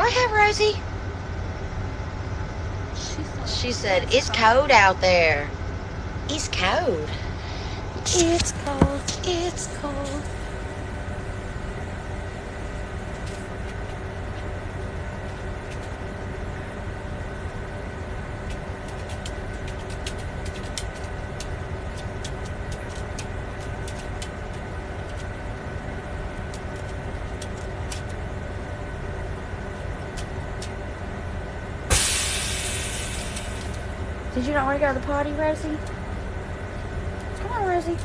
ahead, Rosie. She said, it's cold out there. It's cold. It's cold. It's cold. Did you not want to go to the potty, Rosie? Come on, Rosie.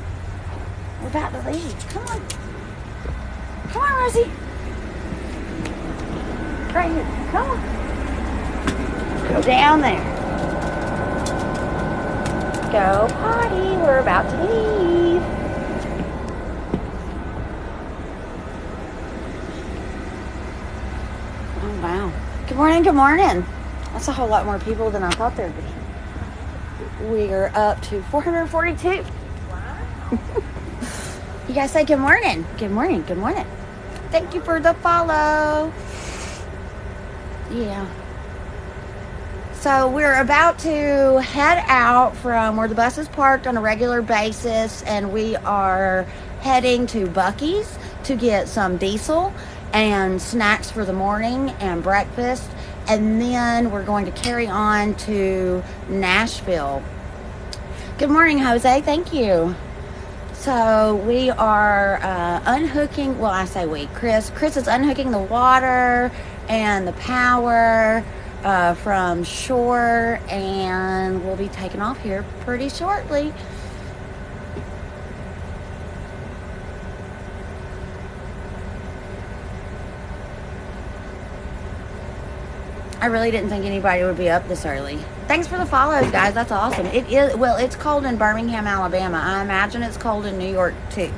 We're about to leave. Come on. Come on, Rosie. Right here. Come on. Go down there. Go potty. We're about to leave. Oh, wow. Good morning, good morning. That's a whole lot more people than I thought there'd be. We are up to 442. Wow. You guys say good morning. Good morning. Good morning. Thank you for the follow. Yeah. So we're about to head out from where the bus is parked on a regular basis, and we are heading to Buc-ee's to get some diesel and snacks for the morning and breakfast. And then we're going to carry on to Nashville. Good morning, Jose. Thank you. So we are unhooking, well, I say we, Chris is unhooking the water and the power from shore, and we'll be taking off here pretty shortly. I really didn't think anybody would be up this early. Thanks for the follows, guys. That's awesome. It is, well, it's cold in Birmingham, Alabama. I imagine it's cold in New York, too.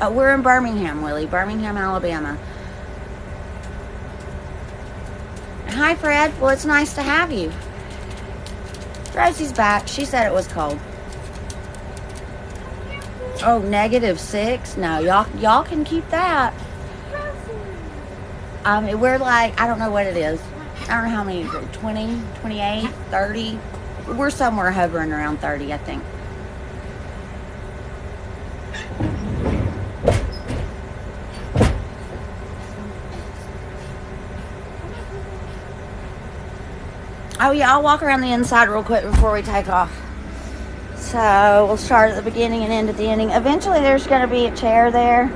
We're in Birmingham, Willie. Birmingham, Alabama. Hi, Fred. Well, it's nice to have you. Rosie's back. She said it was cold. Oh, -6? No, y'all can keep that. We're like, I don't know what it is. I don't know how many, 20, 28, 30. We're somewhere hovering around 30, I think. Oh yeah, I'll walk around the inside real quick before we take off. So we'll start at the beginning and end at the ending. Eventually there's going to be a chair there,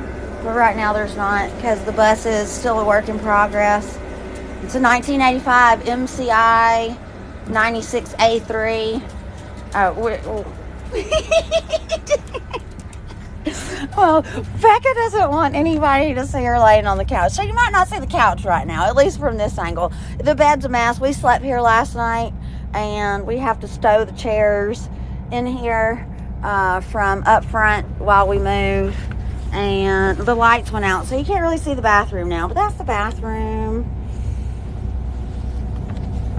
but right now there's not because the bus is still a work in progress. It's a 1985 MCI 96A3. Well, Becca doesn't want anybody to see her laying on the couch. So you might not see the couch right now, at least from this angle. The bed's a mess. We slept here last night, and we have to stow the chairs in here from up front while we move. And the lights went out, so you can't really see the bathroom now. But that's the bathroom.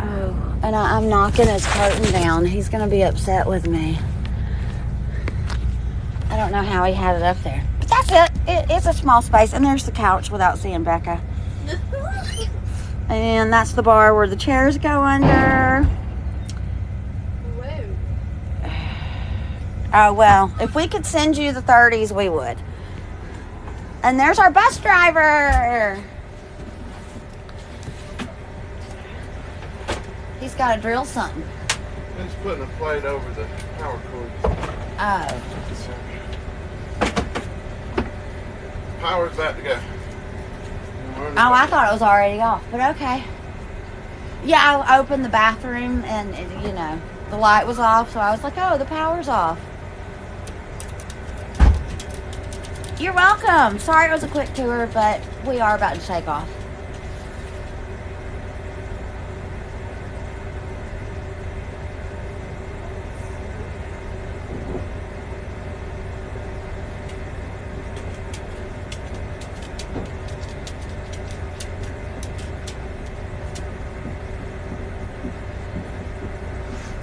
Oh, and I'm knocking his curtain down. He's going to be upset with me. I don't know how he had it up there. But that's it. It's a small space. And there's the couch without seeing Becca. And that's the bar where the chairs go under. Whoa. Oh, well, if we could send you the 30s, we would. And there's our bus driver. He's got to drill something. He's putting a plate over the power cord. Oh. Power's about to go. Oh, I thought it was already off, but okay. Yeah, I opened the bathroom and, you know, the light was off, so I was like, oh, the power's off. You're welcome. Sorry it was a quick tour, but we are about to take off.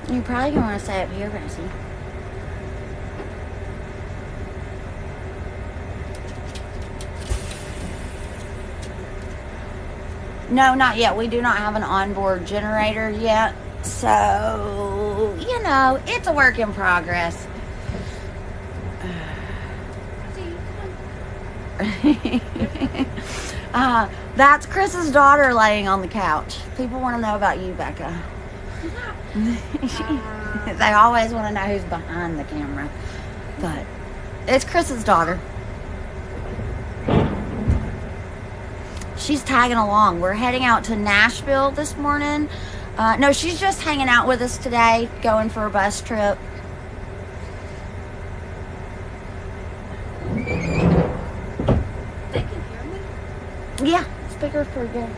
You're probably going to want to stay up here, Rosie. No, not yet. We do not have an onboard generator yet. So, you know, it's a work in progress. That's Chris's daughter laying on the couch. People want to know about you, Becca. They always want to know who's behind the camera. But it's Chris's daughter. She's tagging along. We're heading out to Nashville this morning. No, she's just hanging out with us today, going for a bus trip. They can hear me? Yeah, speaker's pretty good.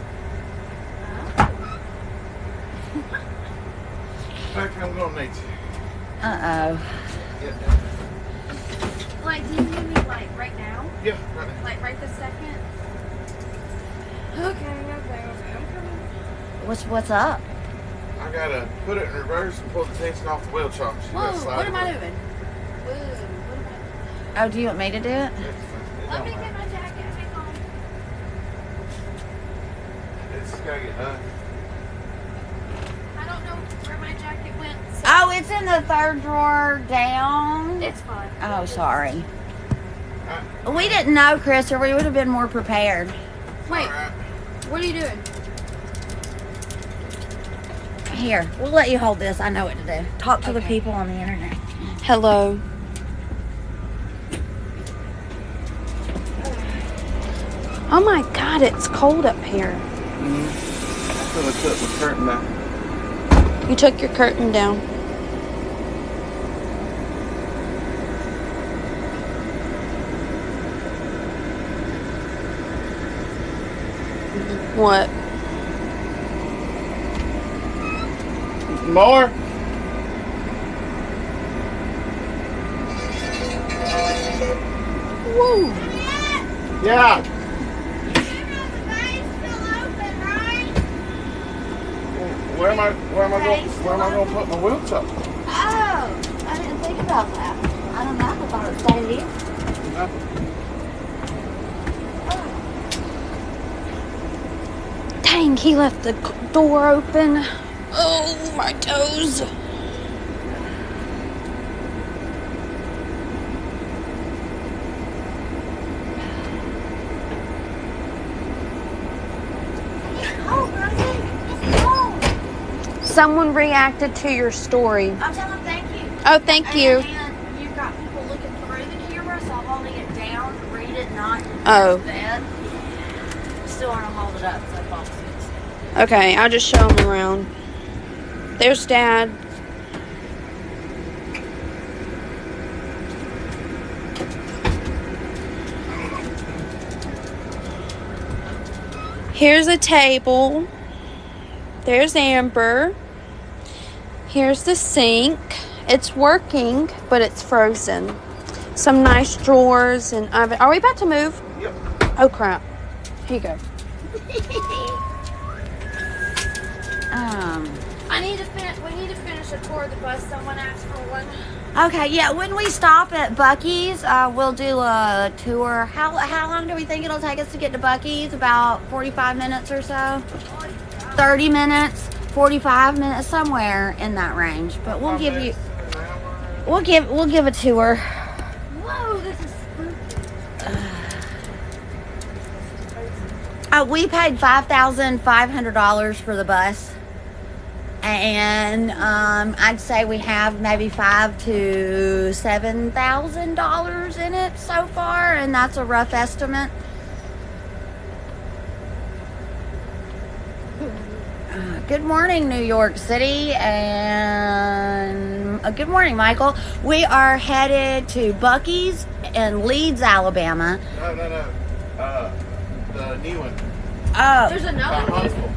Back, I'm gonna need you. Uh-oh. Yeah. Like, do you need me, like, right now? Yeah, right now. Like, right this second? Okay, I'm coming. What's up? I gotta put it in reverse and pull the tension off the wheel chocks. You Whoa, gotta slide what it am I over. doing? Whoa, what am I Oh, do you want me to do it? It Let me don't get matter. my jacket. Hang on. It's gotta get done. I don't know where my jacket went. So Oh, it's in the third drawer down. it's fine. Oh, sorry. Uh, We didn't know, Chris, or we would have been more prepared. Wait, alright. what are you doing? Here, we'll let you hold this. I know what to do. Talk to the Okay. people on the internet. Hello. Oh my God, it's cold up here. I'm gonna put the curtain back. You took your curtain down. What? More? Woo! Yeah. Where am I gonna put my wheel chuck? Oh, I didn't think about that. I don't know. I thought it stayed here. Dang, he left the door open. Oh, my toes. Oh, Rosie, it's cold. Someone reacted to your story. I'll tell them thank you. Oh, thank you. And you've got people looking through the camera, so I'm holding it down to read it, not Oh. bed. Still want to hold it up so it falls asleep. Okay, I'll just show him around. There's Dad. Here's a table. There's Amber. Here's the sink. It's working, but it's frozen. Some nice drawers and oven. Are we about to move? Yep. Oh crap. Here you go. We need to finish a tour of the bus. Someone asked for one. Okay, yeah. When we stop at Buc-ee's, we'll do a tour. How long do we think it'll take us to get to Buc-ee's? About 45 minutes or so. 30 minutes, 45 minutes, somewhere in that range. But we'll give you, we'll give a tour. Whoa, this is spooky. We paid $5,500 for the bus. And I'd say we have maybe $5,000 to $7,000 in it so far, and that's a rough estimate. Good morning, New York City, and good morning, Michael. We are headed to Buc-ee's in Leeds, Alabama. No. The new one. Oh, There's By another one. Huntsville.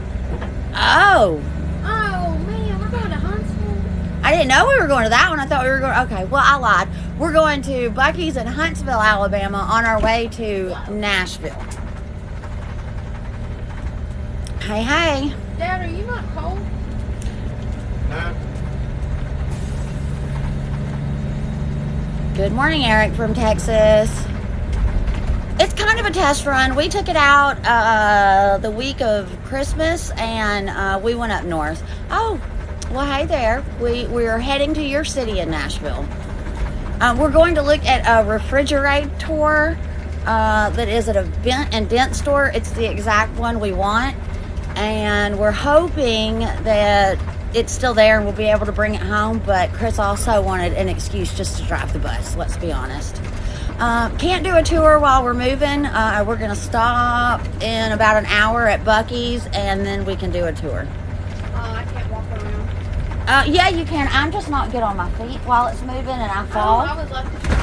oh. Oh man, we're going to Huntsville. I didn't know we were going to that one. I thought we were going. Okay, well, I lied. We're going to Buc-ee's in Huntsville, Alabama, on our way to Nashville. Hey. Dad, are you not cold? No. Good morning, Eric from Texas. It's kind of a test run. We took it out the week of Christmas, and we went up north. Oh, well, hey there. We're heading to your city in Nashville. We're going to look at a refrigerator that is at a vent and dent store. It's the exact one we want, and we're hoping that it's still there and we'll be able to bring it home. But Chris also wanted an excuse just to drive the bus, let's be honest. Can't do a tour while we're moving. We're going to stop in about an hour at Buc-ee's, and then we can do a tour. I can't walk around. Yeah, you can. I'm just not good on my feet while it's moving, and I fall. I would love to try.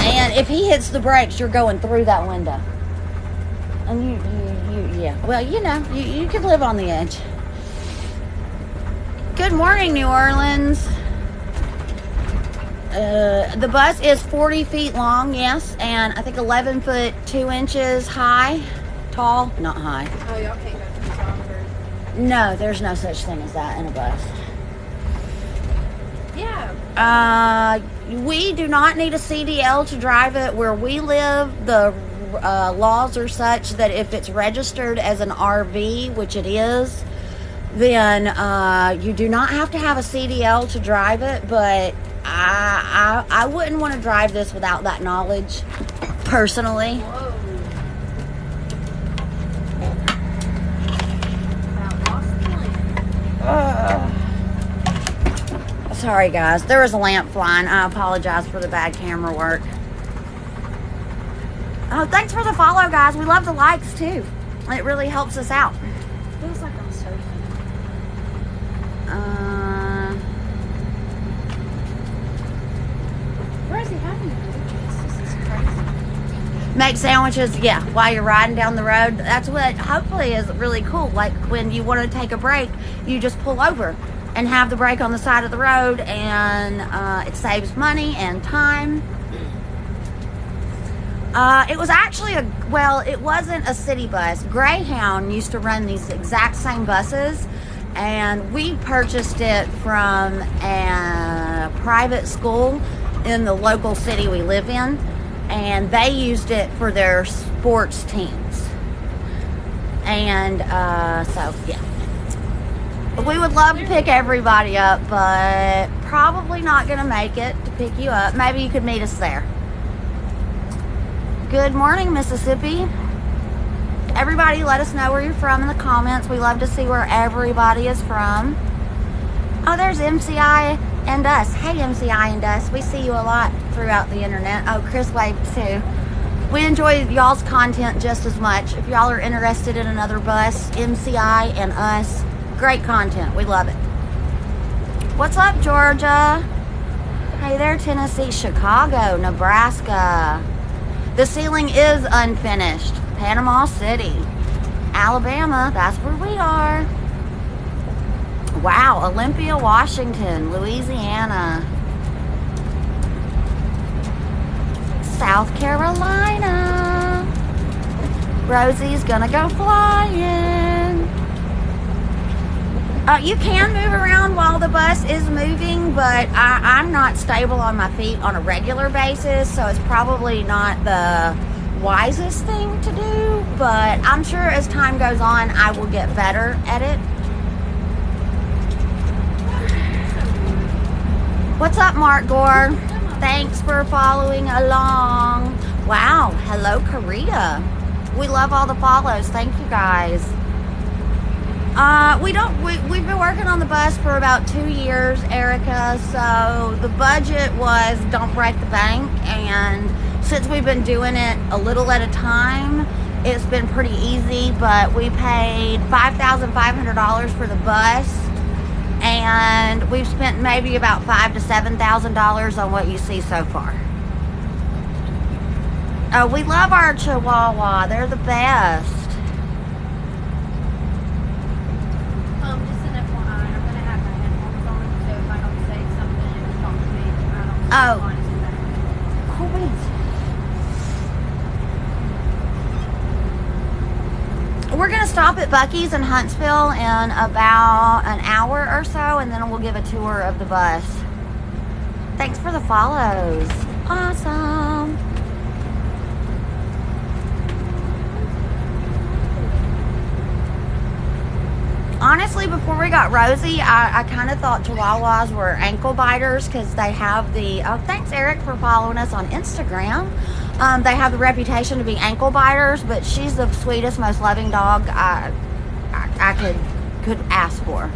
And if he hits the brakes, you're going through that window. And yeah. Well, you know, you can live on the edge. Good morning, New Orleans. The bus is 40 feet long, yes, and I think 11 foot 2 inches high. Tall, not high. Oh, y'all can't go to the Songbird. No, there's no such thing as that in a bus. Yeah. We do not need a CDL to drive it. Where we live, the laws are such that if it's registered as an RV, which it is, then you do not have to have a CDL to drive it. But I wouldn't want to drive this without that knowledge, personally. Whoa. About lost the lane. Sorry, guys. There was a lamp flying. I apologize for the bad camera work. Oh, thanks for the follow, guys. We love the likes, too. It really helps us out. Feels like I'm surfing. Where is he having it? This is crazy. Make sandwiches, yeah, while you're riding down the road. That's what hopefully is really cool. Like when you want to take a break, you just pull over and have the brake on the side of the road, and it saves money and time. It was actually it wasn't a city bus. Greyhound used to run these exact same buses, and we purchased it from a private school in the local city we live in, and they used it for their sports teams. And so, yeah. We would love to pick everybody up, but probably not going to make it to pick you up. Maybe you could meet us there. Good morning, Mississippi. Everybody let us know where you're from in the comments. We love to see where everybody is from. Oh, there's MCI and us. Hey, MCI and us. We see you a lot throughout the internet. Oh, Chris waved too. We enjoy y'all's content just as much. If y'all are interested in another bus, MCI and us, great content. We love it. What's up, Georgia? Hey there, Tennessee, Chicago, Nebraska. The ceiling is unfinished. Panama City, Alabama, that's where we are. Wow, Olympia, Washington, Louisiana, South Carolina. Rosie's gonna go flying. You can move around while the bus is moving, but I'm not stable on my feet on a regular basis, so it's probably not the wisest thing to do, but I'm sure as time goes on, I will get better at it. What's up, Mark Gore? Thanks for following along. Wow, hello, Korea. We love all the follows. Thank you, guys. We've been working on the bus for about 2 years, Erica, so the budget was don't break the bank, and since we've been doing it a little at a time, it's been pretty easy, but we paid $5,500 for the bus, and we've spent maybe about $5,000 to $7,000 on what you see so far. We love our Chihuahua. They're the best. Just an FYI, I'm going to have my headphones on, so if I don't say something and you talk to me, I don't know why it's in that. Cool beans. We're going to stop at Buc-ee's in Huntsville in about an hour or so, and then we'll give a tour of the bus. Thanks for the follows. Awesome. Honestly, before we got Rosie, I kind of thought Chihuahuas were ankle biters because they have the, oh, thanks Eric for following us on Instagram. They have the reputation to be ankle biters, but she's the sweetest, most loving dog I could ask for.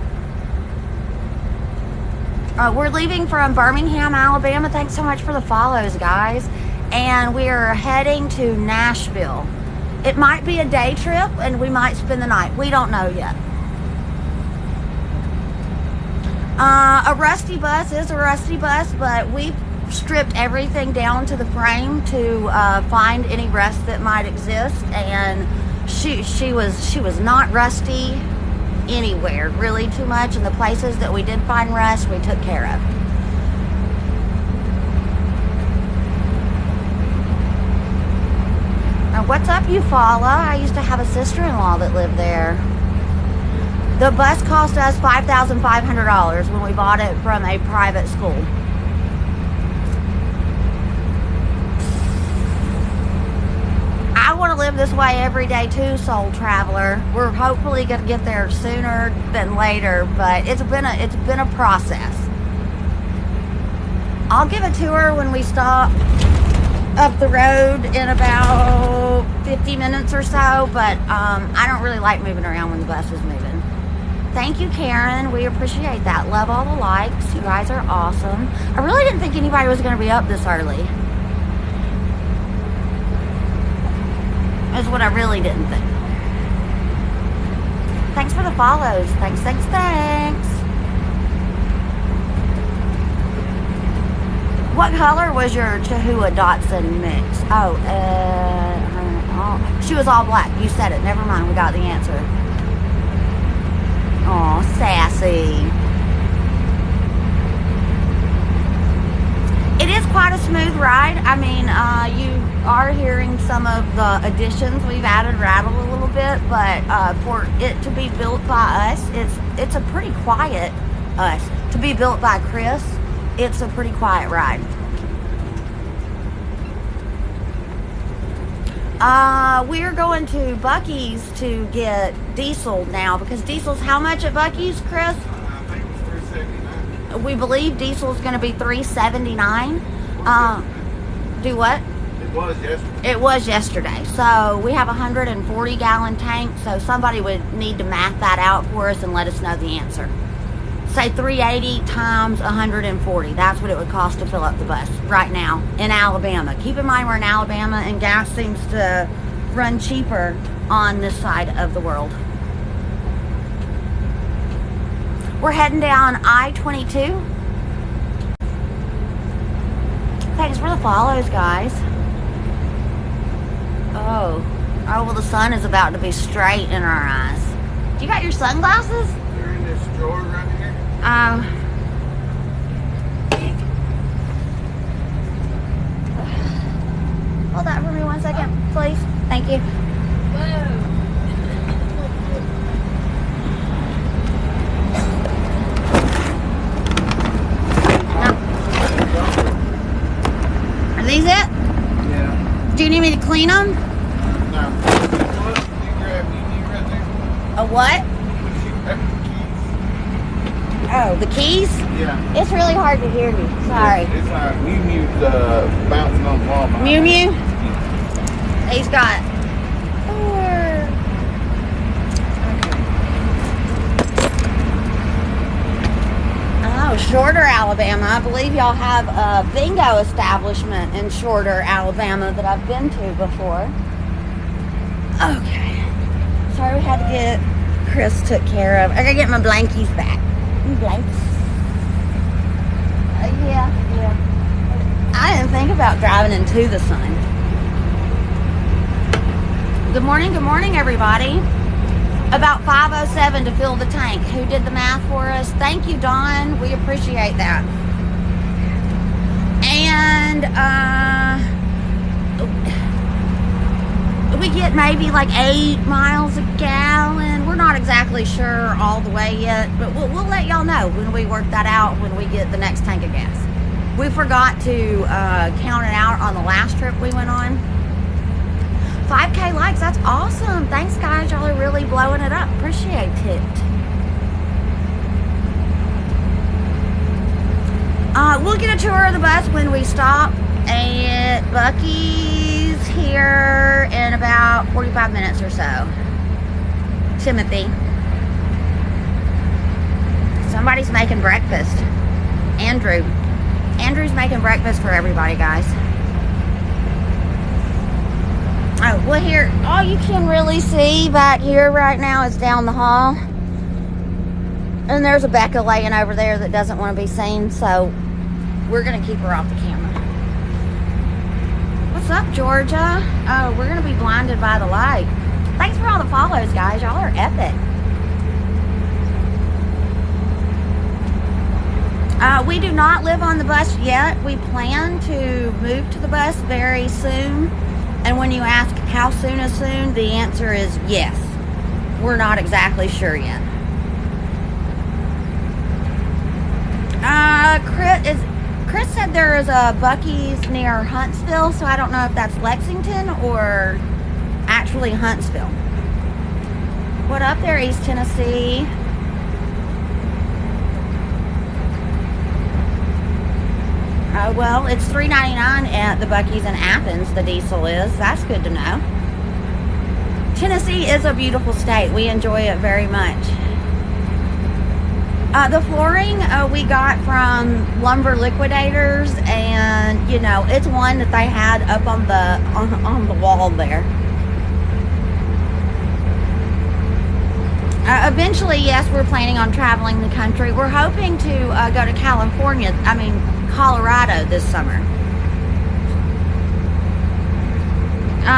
We're leaving from Birmingham, Alabama. Thanks so much for the follows, guys. And we're heading to Nashville. It might be a day trip and we might spend the night. We don't know yet. A rusty bus is a rusty bus, but we stripped everything down to the frame to find any rust that might exist, and she was not rusty anywhere really too much, and the places that we did find rust we took care of. What's up, Eufaula? I used to have a sister-in-law that lived there. The bus cost us $5,500 when we bought it from a private school. I want to live this way every day too, Soul Traveler. We're hopefully going to get there sooner than later, but it's been a process. I'll give a tour when we stop up the road in about 50 minutes or so, but I don't really like moving around when the bus is moving. Thank you, Karen. We appreciate that. Love all the likes. You guys are awesome. I really didn't think anybody was going to be up this early. Is what I really didn't think. Thanks for the follows. Thanks. What color was your Chihuahua Dachshund mix? Oh, she was all black. You said it. Never mind. We got the answer. Aw, sassy. It is quite a smooth ride. I mean, you are hearing some of the additions. We've added rattle a little bit, but for it to be built by us, it's a pretty quiet us. To be built by Chris, it's a pretty quiet ride. We're going to Buc-ee's to get Diesel now, because Diesel's how much at Buc-ee's, Chris? I think it was $3.79. We believe Diesel's going to be $3.79. Do what? It was yesterday. It was yesterday. So we have a 140-gallon tank, so somebody would need to math that out for us and let us know the answer. Say 380 times 140. That's what it would cost to fill up the bus right now in Alabama. Keep in mind we're in Alabama and gas seems to run cheaper on this side of the world. We're heading down I-22. Thanks for the follows, guys. Oh, well, the sun is about to be straight in our eyes. You got your sunglasses? They're in this drawer right here. Hold that for me 1 second, please. Thank you. Are these it? Yeah. Do you need me to clean them? No. Look, you grab you right there. A what? You grab the keys. Oh, the keys? Yeah. It's really hard to hear you. Sorry. It's like Mew Mew's bouncing on the wall. Mew Mew? He's got four. Okay. Oh, Shorter, Alabama. I believe y'all have a bingo establishment in Shorter, Alabama that I've been to before. Okay. Sorry we had to get Chris took care of. I gotta get my blankies back. Blanks. Yeah. I didn't think about driving into the sun. Good morning, everybody. About 5:07 to fill the tank. Who did the math for us? Thank you, Dawn. We appreciate that. And we get maybe like 8 miles a gallon. We're not exactly sure all the way yet, but we'll let y'all know when we work that out when we get the next tank of gas. We forgot to count it out on the last trip we went on. 5K likes, that's awesome. Thanks, guys. Y'all are really blowing it up. Appreciate it. We'll get a tour of the bus when we stop at Buc-ee's here in about 45 minutes or so. Timothy. Somebody's making breakfast. Andrew's making breakfast for everybody, guys. Oh, well, here, all you can really see back here right now is down the hall. And there's a Becca laying over there that doesn't want to be seen, so we're going to keep her off the camera. What's up, Georgia? Oh, we're going to be blinded by the light. Thanks for all the follows, guys. Y'all are epic. We do not live on the bus yet. We plan to move to the bus very soon. And when you ask how soon is soon, the answer is yes. We're not exactly sure yet. Chris said there is a Buc-ee's near Huntsville, so I don't know if that's Lexington or actually Huntsville. What up there, East Tennessee? Well, it's $3.99 at the Buc-ee's in Athens, the diesel is. That's good to know. Tennessee is a beautiful state. We enjoy it very much. The flooring we got from Lumber Liquidators, and you know, it's one that they had up on the wall there. Eventually, yes, we're planning on traveling the country. We're hoping to go to Colorado this summer.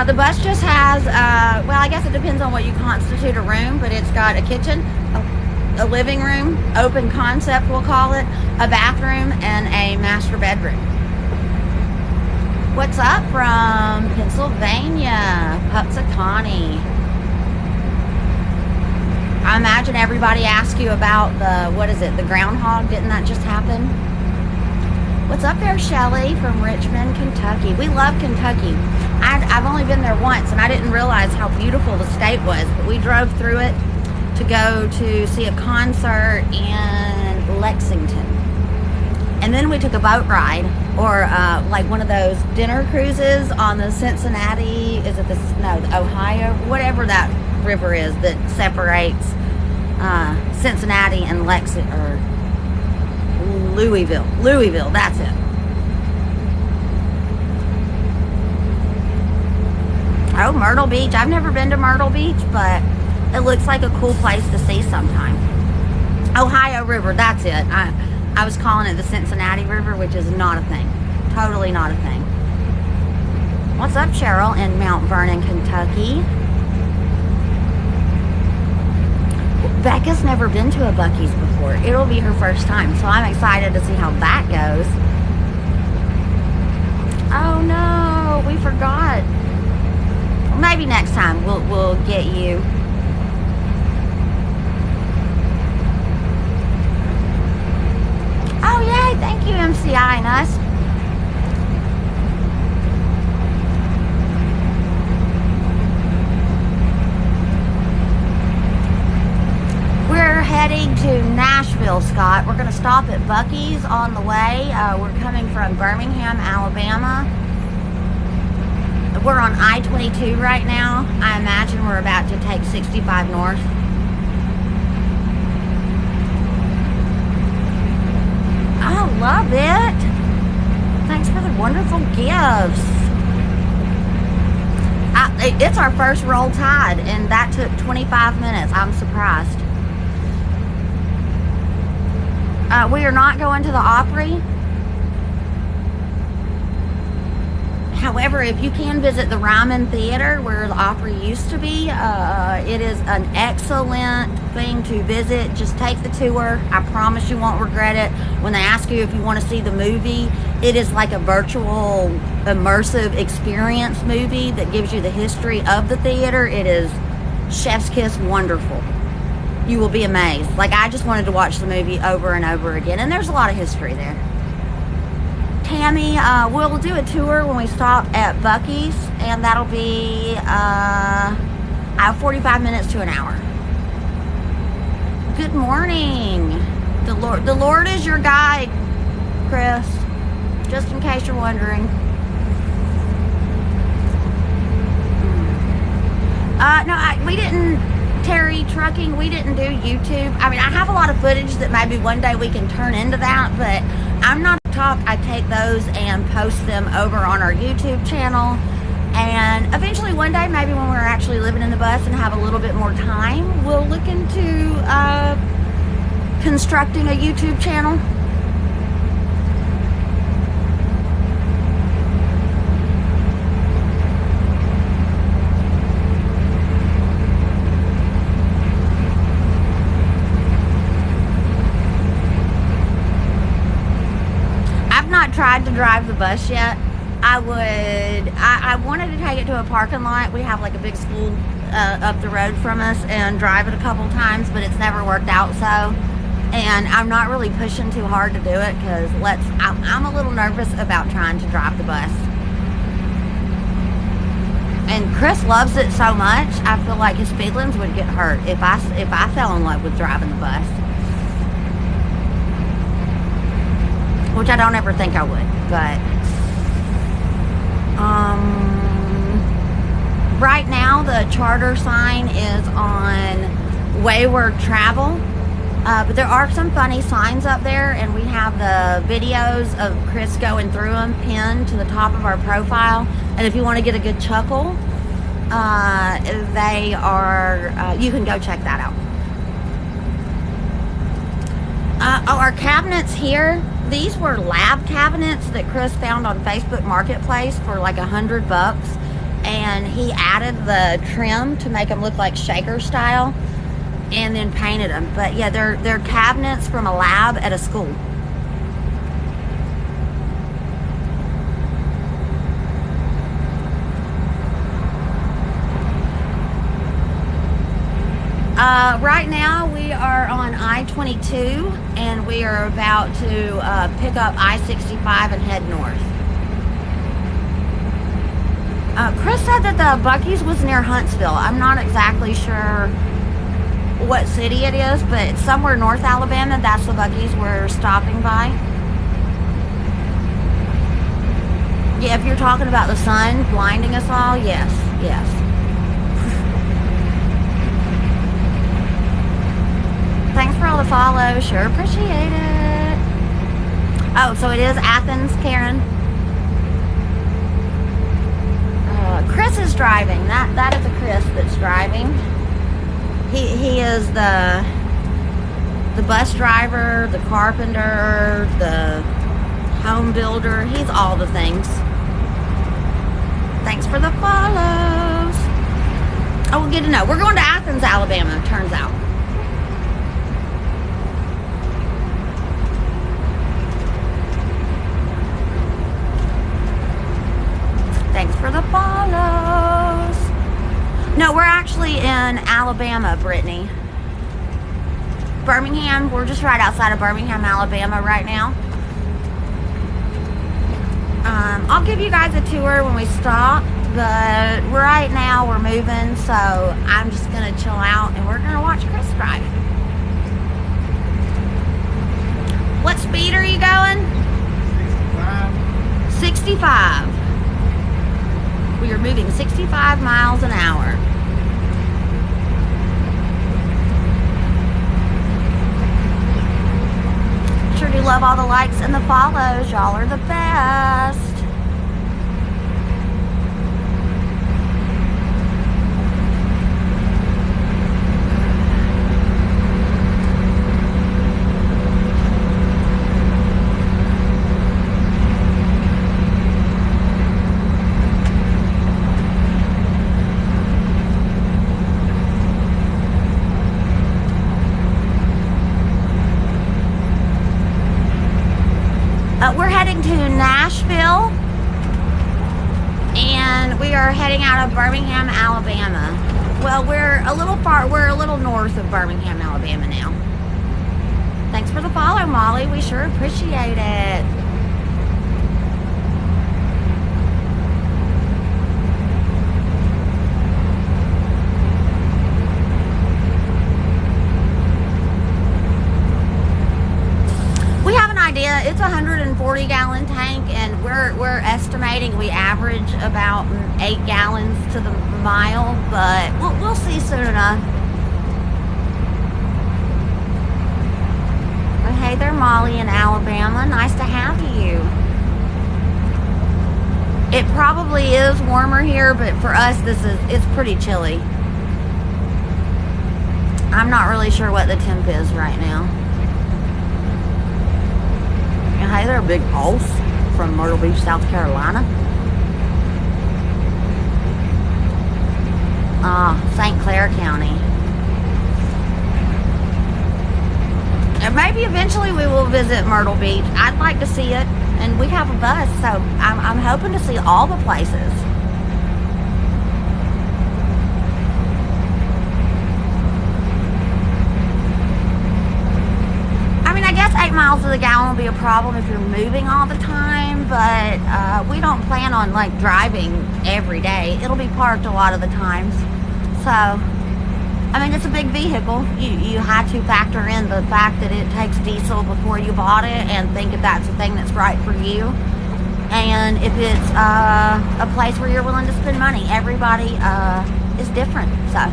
The bus just has, well, I guess it depends on what you constitute a room, but it's got a kitchen, a living room, open concept we'll call it, a bathroom, and a master bedroom. What's up from Pennsylvania? Puxacani. I imagine everybody asked you about the groundhog. Didn't that just happen? What's up there, Shelly from Richmond, Kentucky? We love Kentucky. I've only been there once, and I didn't realize how beautiful the state was, but we drove through it to go to see a concert in Lexington. And then we took a boat ride, or like one of those dinner cruises on the Cincinnati, the Ohio, whatever that river is that separates Cincinnati and Louisville, that's it. Oh, Myrtle Beach. I've never been to Myrtle Beach, but it looks like a cool place to see sometime. Ohio River, that's it. I was calling it the Cincinnati River, which is not a thing. Totally not a thing. What's up, Cheryl in Mount Vernon, Kentucky? Becca's never been to a Buc-ee's before. It'll be her first time, so I'm excited to see how that goes. Oh no, we forgot. Well, maybe next time we'll get you. Oh yay, thank you MCI and us. We're heading to Nashville, Scott. We're going to stop at Buc-ee's on the way. We're coming from Birmingham, Alabama. We're on I-22 right now. I imagine we're about to take 65 north. Oh, love it. Thanks for the wonderful gifts. It's our first Roll Tide, and that took 25 minutes. I'm surprised. We are not going to the Opry. However, if you can visit the Ryman Theater where the Opry used to be, it is an excellent thing to visit. Just take the tour. I promise you won't regret it. When they ask you if you want to see the movie, it is like a virtual immersive experience movie that gives you the history of the theater. It is chef's kiss wonderful. You will be amazed. Like, I just wanted to watch the movie over and over again, and there's a lot of history there. Tammy, we'll do a tour when we stop at Buc-ee's, and that'll be 45 minutes to an hour. Good morning. The Lord is your guide. Chris, just in case you're wondering. No, we didn't, Terry Trucking, we didn't do YouTube. I mean, I have a lot of footage that maybe one day we can turn into that, but I'm not a talk. I take those and post them over on our YouTube channel. And eventually one day, maybe when we're actually living in the bus and have a little bit more time, we'll look into constructing a YouTube channel. I've not tried to drive the bus yet. I wanted to take it to a parking lot. We have like a big school up the road from us and drive it a couple times, but it's never worked out so. And I'm not really pushing too hard to do it because I'm a little nervous about trying to drive the bus. And Chris loves it so much, I feel like his feelings would get hurt if I fell in love with driving the bus. Which I don't ever think I would, but right now the charter sign is on Wayward Travel, but there are some funny signs up there, and we have the videos of Chris going through them pinned to the top of our profile. And if you want to get a good chuckle, they are you can go check that out. Our cabinets here, these were lab cabinets that Chris found on Facebook Marketplace for like $100, and he added the trim to make them look like shaker style and then painted them. But yeah, they're cabinets from a lab at a school. Right now we are on I-22 and we are about to pick up I-65 and head north. Chris said that the Buc-ee's was near Huntsville. I'm not exactly sure what city it is, but it's somewhere North Alabama. That's the Buc-ee's we're stopping by. Yeah, if you're talking about the sun blinding us all, yes, yes. Thanks for all the follows. Sure appreciate it. Oh, so it is Athens, Karen. Chris is driving. That is a Chris that's driving. He is the bus driver, the carpenter, the home builder. He's all the things. Thanks for the follows. Oh, good to know. We're going to Athens, Alabama, turns out. Thanks for the follows. No, we're actually in Alabama, Brittany. Birmingham. We're just right outside of Birmingham, Alabama right now. I'll give you guys a tour when we stop, but right now we're moving, so I'm just going to chill out and we're going to watch Chris drive. What speed are you going? 65. We are moving 65 miles an hour. Sure do love all the likes and the follows. Y'all are the best. We're heading to Nashville, and we are heading out of Birmingham, Alabama. Well, we're a little north of Birmingham, Alabama now. Thanks for the follow, Molly. We sure appreciate it. It's 104 40-gallon tank, and we're estimating we average about 8 gallons to the mile, but we'll see soon enough. Well, hey there, Molly in Alabama. Nice to have you. It probably is warmer here, but for us, it's pretty chilly. I'm not really sure what the temp is right now. And hey there, Big Pulse from Myrtle Beach, South Carolina. St. Clair County. And maybe eventually we will visit Myrtle Beach. I'd like to see it, and we have a bus, so I'm hoping to see all the places. I guess 8 miles to the gallon will be a problem if you're moving all the time, but we don't plan on like driving every day. It'll be parked a lot of the times. So, I mean, it's a big vehicle. You had to factor in the fact that it takes diesel before you bought it and think if that's the thing that's right for you. And if it's a place where you're willing to spend money. Everybody is different, so.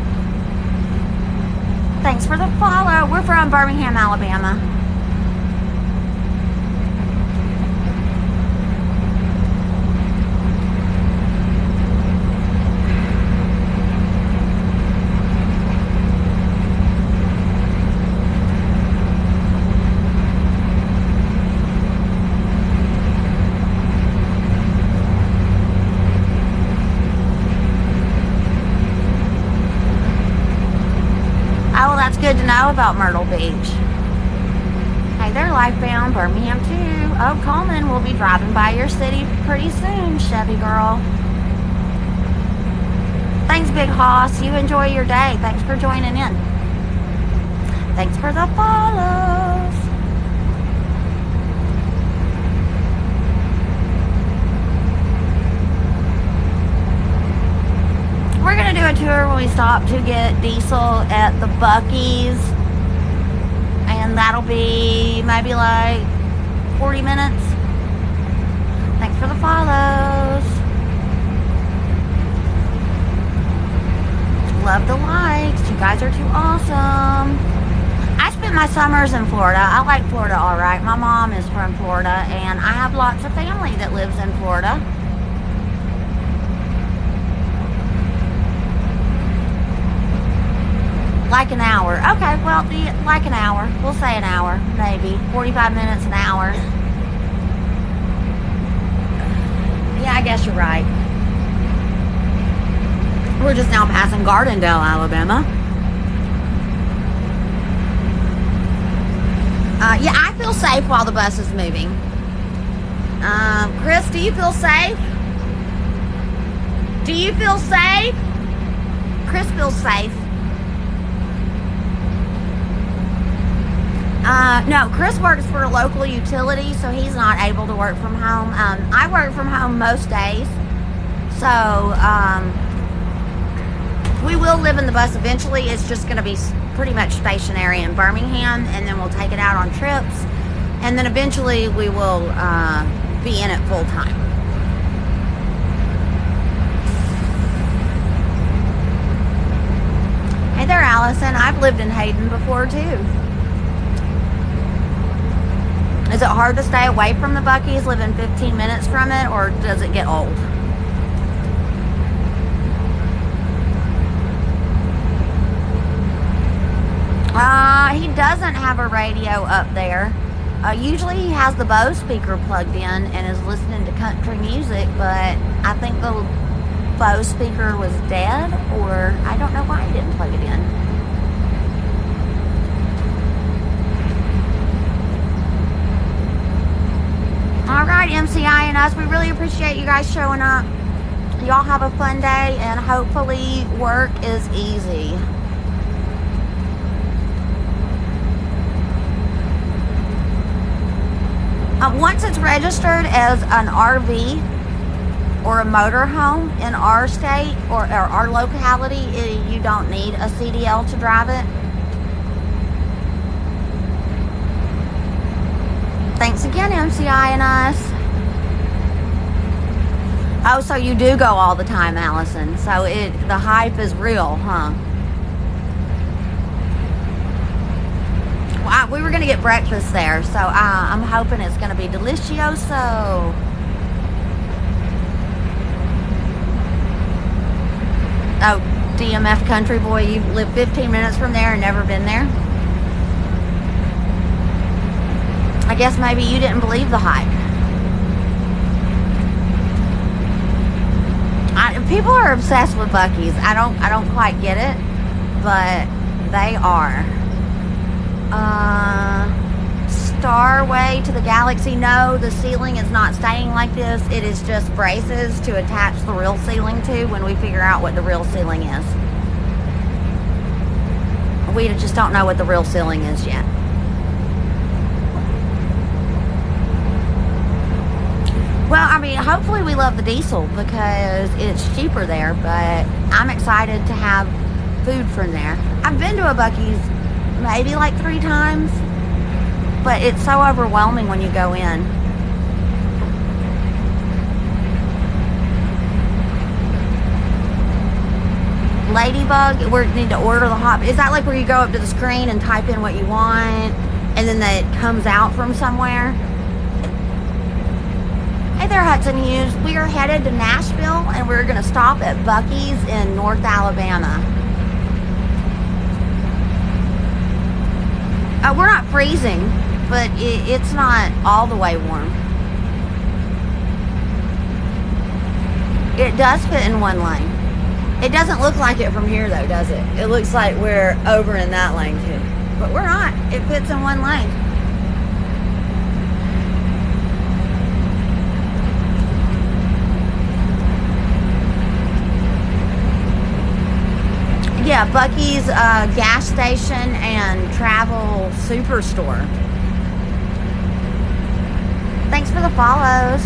Thanks for the follow. We're from Birmingham, Alabama. Good to know about Myrtle Beach. Hey there, Lifebound, Birmingham too. Oh, Coleman, we'll be driving by your city pretty soon, Chevy girl. Thanks, Big Hoss. You enjoy your day. Thanks for joining in. Thanks for the follows. We're going to do a tour when we stop to get diesel at the Buc-ee's, and that'll be maybe like 40 minutes. Thanks for the follows. Love the likes. You guys are too awesome. I spent my summers in Florida. I like Florida all right. My mom is from Florida, and I have lots of family that lives in Florida. Like an hour. Okay, well, like an hour. We'll say an hour, maybe. 45 minutes, an hour. Yeah, I guess you're right. We're just now passing Gardendale, Alabama. Yeah, I feel safe while the bus is moving. Chris, do you feel safe? Do you feel safe? Chris feels safe. No, Chris works for a local utility, so he's not able to work from home. I work from home most days, so we will live in the bus eventually. It's just going to be pretty much stationary in Birmingham, and then we'll take it out on trips, and then eventually we will be in it full time. Hey there, Allison. I've lived in Hayden before, too. Is it hard to stay away from the Buc-ee's, living 15 minutes from it, or does it get old? He doesn't have a radio up there. Usually he has the Bose speaker plugged in and is listening to country music, but I think the Bose speaker was dead, or I don't know why he didn't plug it in. All right, MCI and us, we really appreciate you guys showing up. Y'all have a fun day, and hopefully work is easy. Once it's registered as an RV or a motorhome in our state or our locality, you don't need a CDL to drive it. Thanks again, MCI and us. Oh, so you do go all the time, Allison. So the hype is real, huh? Well, we were going to get breakfast there, so I'm hoping it's going to be delicioso. Oh, DMF Country Boy, you live 15 minutes from there and never been there? I guess maybe you didn't believe the hype. People are obsessed with Buc-ee's. I don't quite get it, but they are. Starway to the Galaxy. No, the ceiling is not staying like this. It is just braces to attach the real ceiling to when we figure out what the real ceiling is. We just don't know what the real ceiling is yet. Well, I mean, hopefully we love the diesel because it's cheaper there, but I'm excited to have food from there. I've been to a Buc-ee's maybe like 3 times, but it's so overwhelming when you go in. Ladybug, we need to order the hot. Is that like where you go up to the screen and type in what you want and then it comes out from somewhere? Hey there, Hudson Hughes. We are headed to Nashville and we're going to stop at Buc-ee's in North Alabama. We're not freezing, but it's not all the way warm. It does fit in one lane. It doesn't look like it from here though, does it? It looks like we're over in that lane too. But we're not. It fits in one lane. Yeah, Buc-ee's gas station and travel superstore. Thanks for the follows.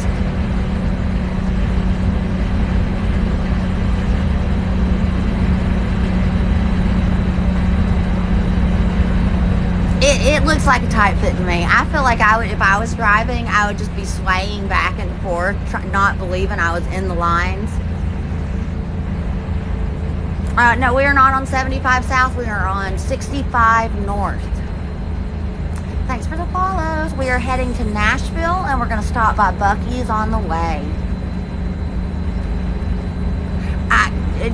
It looks like a tight fit to me. I feel like I would, if I was driving, I would just be swaying back and forth, not believing I was in the lines. No, we are not on 75 South. We are on 65 North. Thanks for the follows. We are heading to Nashville, and we're going to stop by Buc-ee's on the way.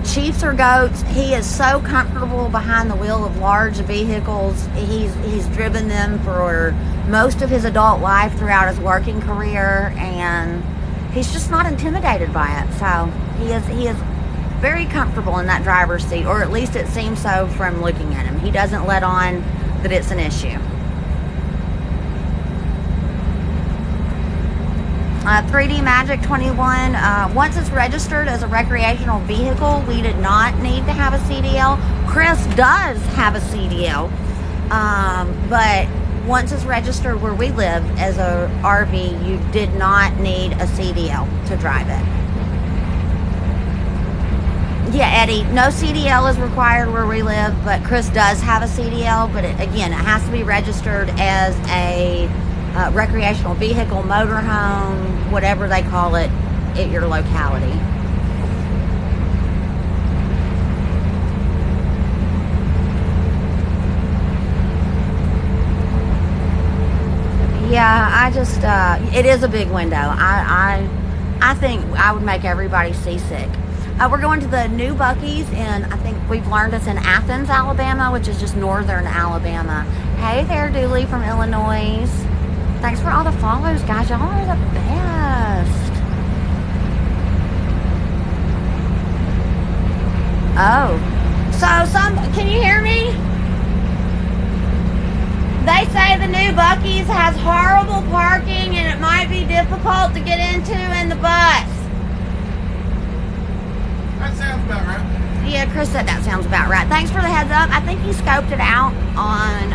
Chiefs or goats, he is so comfortable behind the wheel of large vehicles. He's driven them for most of his adult life throughout his working career, and he's just not intimidated by it. So he is very comfortable in that driver's seat, or at least it seems so from looking at him. He doesn't let on that it's an issue. 3D Magic 21, once it's registered as a recreational vehicle, we did not need to have a CDL. Chris does have a CDL, but once it's registered where we live as a RV, you did not need a CDL to drive it. Yeah, Eddie, no CDL is required where we live, but Chris does have a CDL, but again, it has to be registered as a recreational vehicle, motorhome, whatever they call it at your locality. Yeah, I just, it is a big window. I think I would make everybody seasick. We're going to the new Buc-ee's, and I think we've learned it's in Athens, Alabama, which is just northern Alabama. Hey there, Dooley from Illinois. Thanks for all the follows, guys. Y'all are the best. Oh. So, can you hear me? They say the new Buc-ee's has horrible parking and it might be difficult to get into in the bus. That sounds about right. Yeah, Chris said that sounds about right. Thanks for the heads up. I think he scoped it out on,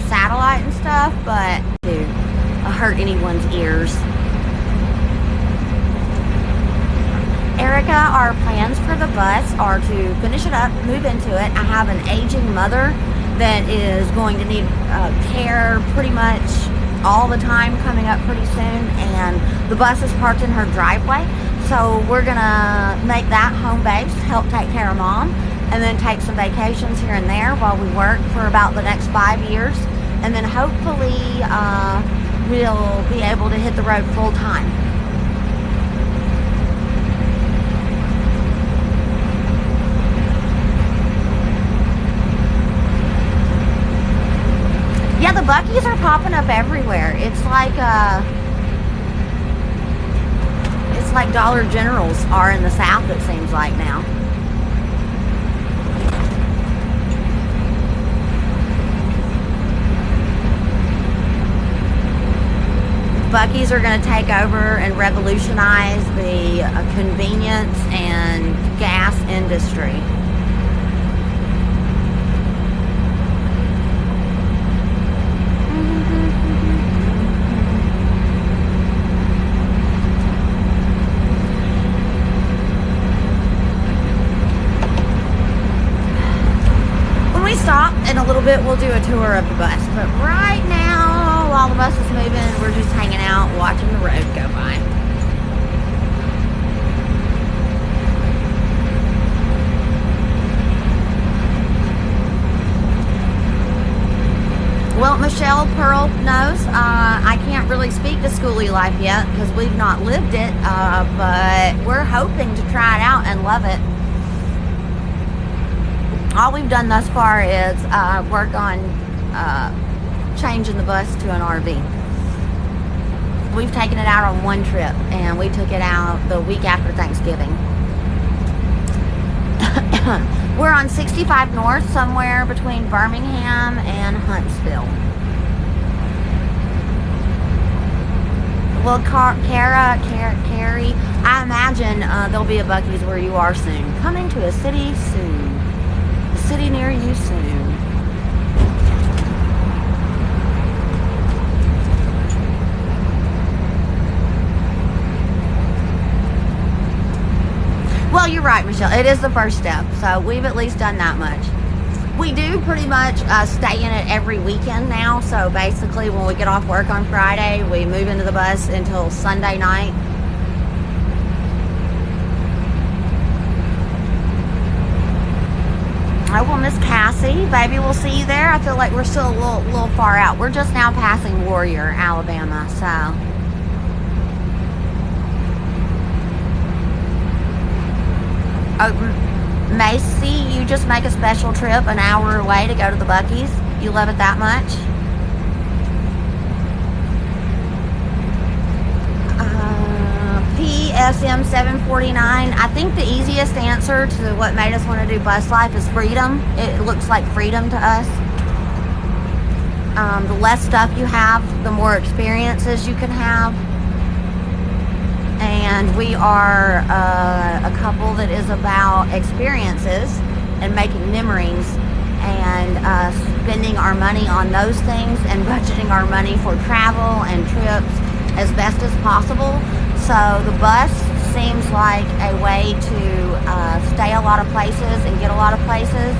satellite and stuff, but to hurt anyone's ears. Erica, our plans for the bus are to finish it up, move into it. I have an aging mother that is going to need care pretty much all the time coming up pretty soon, and the bus is parked in her driveway. So we're gonna make that home base, help take care of Mom, and then take some vacations here and there while we work for about the next 5 years. And then hopefully we'll be able to hit the road full time. Yeah, the Buc-ees are popping up everywhere. It's like Dollar Generals are in the South, it seems like now. Buc-ees are going to take over and revolutionize the convenience and gas industry. When we stop in a little bit, we'll do a tour of the bus, but right now, while the bus is moving, we're just hanging out, watching the road go by. Well, Michelle Pearl knows I can't really speak to schoolie life yet because we've not lived it, but we're hoping to try it out and love it. All we've done thus far is work on changing the bus to an RV. We've taken it out on one trip, and we took it out the week after Thanksgiving. We're on 65 North, somewhere between Birmingham and Huntsville. Well, Carrie, I imagine there'll be a Buc-ee's where you are soon. Coming to a city soon. A city near you soon. Well, you're right, Michelle. It is the first step, so we've at least done that much. We do pretty much stay in it every weekend now, so basically when we get off work on Friday, we move into the bus until Sunday night. Oh, well, Miss Cassie, baby, we'll see you there. I feel like we're still a little far out. We're just now passing Warrior, Alabama, so... Macy, you just make a special trip an hour away to go to the Buc-ee's. You love it that much? PSM 749. I think the easiest answer to what made us want to do bus life is freedom. It looks like freedom to us. The less stuff you have, the more experiences you can have. And we are a couple that is about experiences and making memories and spending our money on those things and budgeting our money for travel and trips as best as possible. So the bus seems like a way to stay a lot of places and get a lot of places.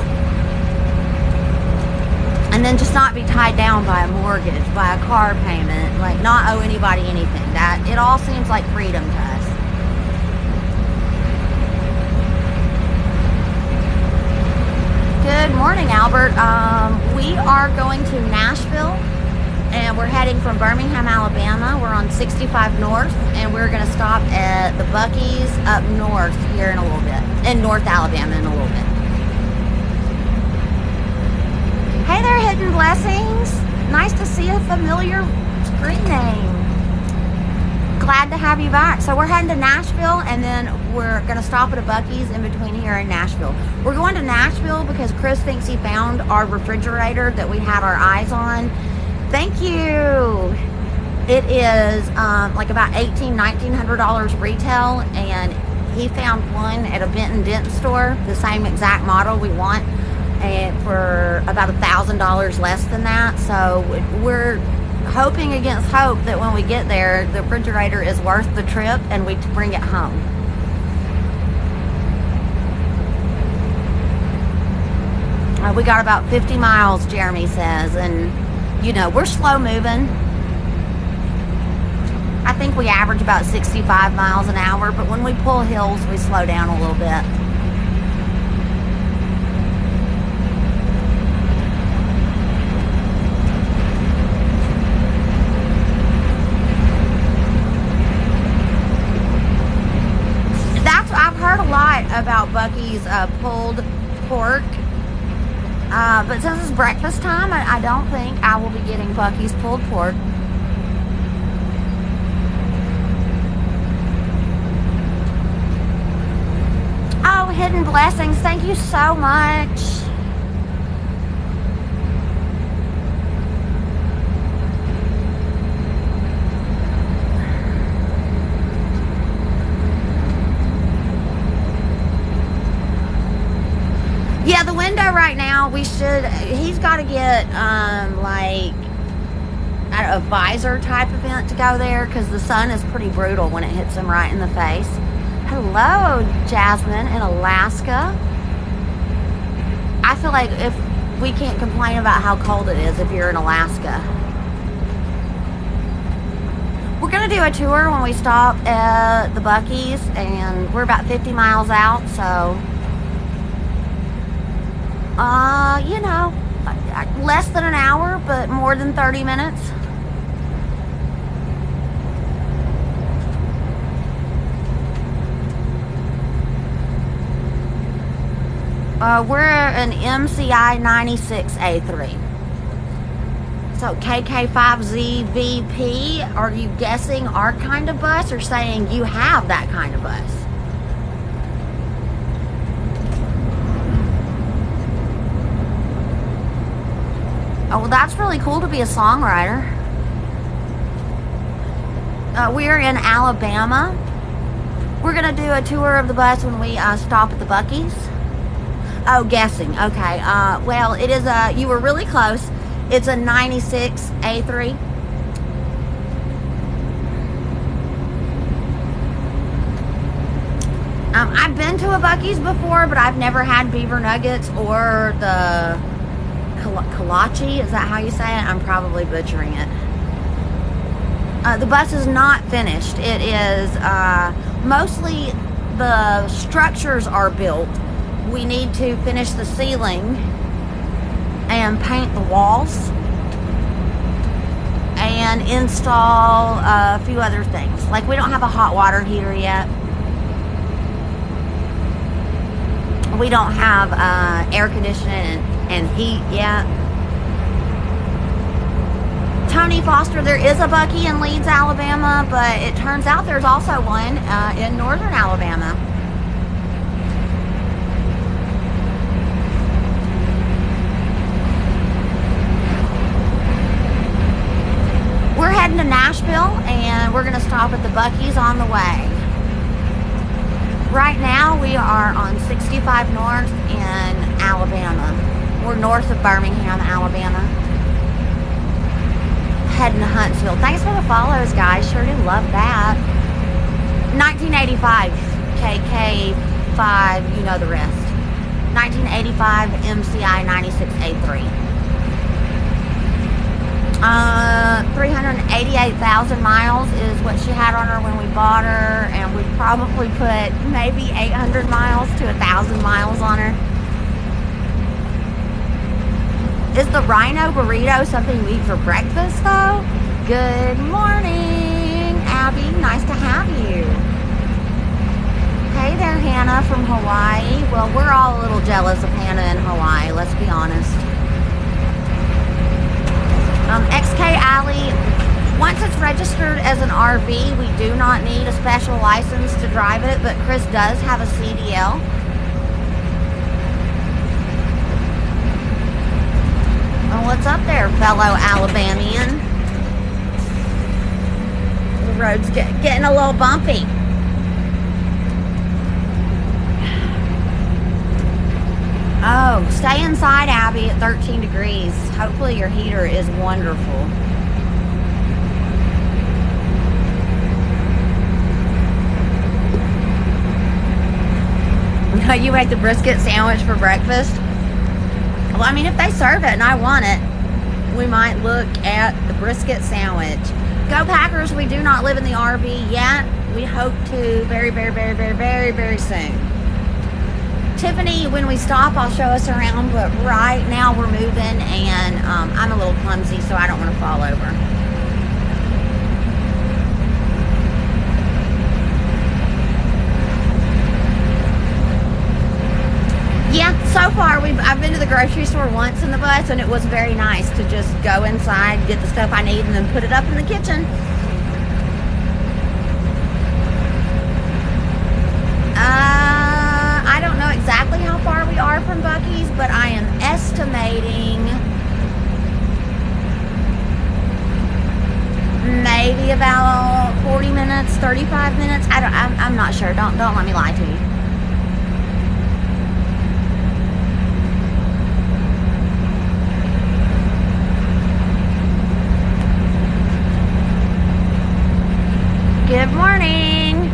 And then just not be tied down by a mortgage, by a car payment, like not owe anybody anything. That it all seems like freedom to us. Good morning, Albert. We are going to Nashville, and we're heading from Birmingham, Alabama. We're on 65 North, and we're going to stop at the Buc-ee's up north here in a little bit, in North Alabama in a little bit. Hey there, Hidden Blessings. Nice to see a familiar screen name. Glad to have you back. So we're heading to Nashville, and then we're going to stop at a Buc-ee's in between here and Nashville. We're going to Nashville because Chris thinks he found our refrigerator that we had our eyes on. Thank you. It is like about $1,900 retail, and he found one at a Benton Dent store, the same exact model we want, and for about $1,000 less than that. So we're hoping against hope that when we get there, the refrigerator is worth the trip and we bring it home. We got about 50 miles, Jeremy says, and you know, we're slow moving. I think we average about 65 miles an hour, but when we pull hills, we slow down a little bit. I've heard a lot about Buc-ee's pulled pork, but since it's breakfast time, I don't think I will be getting Buc-ee's pulled pork. Oh, Hidden Blessings, thank you so much. Yeah, the window right now, he's got to get, like, a visor type event to go there because the sun is pretty brutal when it hits him right in the face. Hello, Jasmine in Alaska. I feel like if we can't complain about how cold it is if you're in Alaska. We're going to do a tour when we stop at the Buc-ee's, and we're about 50 miles out, so... you know, less than an hour, but more than 30 minutes. We're an MCI 96A3. So KK5ZVP, are you guessing our kind of bus or saying you have that kind of bus? Oh, well, that's really cool to be a songwriter. We're in Alabama. We're going to do a tour of the bus when we stop at the Buc-ee's. Oh, guessing. Okay. Well, it is you were really close. It's a 96A3. I've been to a Buc-ee's before, but I've never had beaver nuggets or the kolache, is that how you say it? I'm probably butchering it. The bus is not finished. It is mostly the structures are built. We need to finish the ceiling and paint the walls and install a few other things. Like, we don't have a hot water heater yet. We don't have air conditioning and heat yet. Tony Foster, there is a Buc-ee in Leeds, Alabama, but it turns out there's also one in northern Alabama. We're heading to Nashville, and we're going to stop at the Buc-ee's on the way. Right now, we are on 65 North in Alabama. We're north of Birmingham, Alabama. Heading to Huntsville. Thanks for the follows, guys. Sure do love that. 1985 KK5, you know the rest. 1985 MCI 96A3. 388,000 miles is what she had on her when we bought her, and we probably put maybe 800 miles to 1,000 miles on her. Is the rhino burrito something we eat for breakfast, though? Good morning, Abby. Nice to have you. Hey there, Hannah from Hawaii. Well, we're all a little jealous of Hannah in Hawaii, let's be honest. XK Alley, once it's registered as an RV, we do not need a special license to drive it, but Chris does have a CDL. Well, what's up there, fellow Alabamian? The road's getting a little bumpy. Oh, stay inside, Abby, at 13 degrees. Hopefully your heater is wonderful. You ate the brisket sandwich for breakfast? Well, I mean, if they serve it and I want it, we might look at the brisket sandwich. Go Packers, we do not live in the RV yet. We hope to very, very, very, very, very, very soon. Tiffany, when we stop, I'll show us around, but right now we're moving, and I'm a little clumsy, so I don't want to fall over. Yeah, so far I've been to the grocery store once in the bus, and it was very nice to just go inside, get the stuff I need, and then put it up in the kitchen. I don't know exactly how far we are from Buc-ee's, but I am estimating maybe about 40 minutes, 35 minutes. I'm not sure. Don't let me lie to you. Good morning.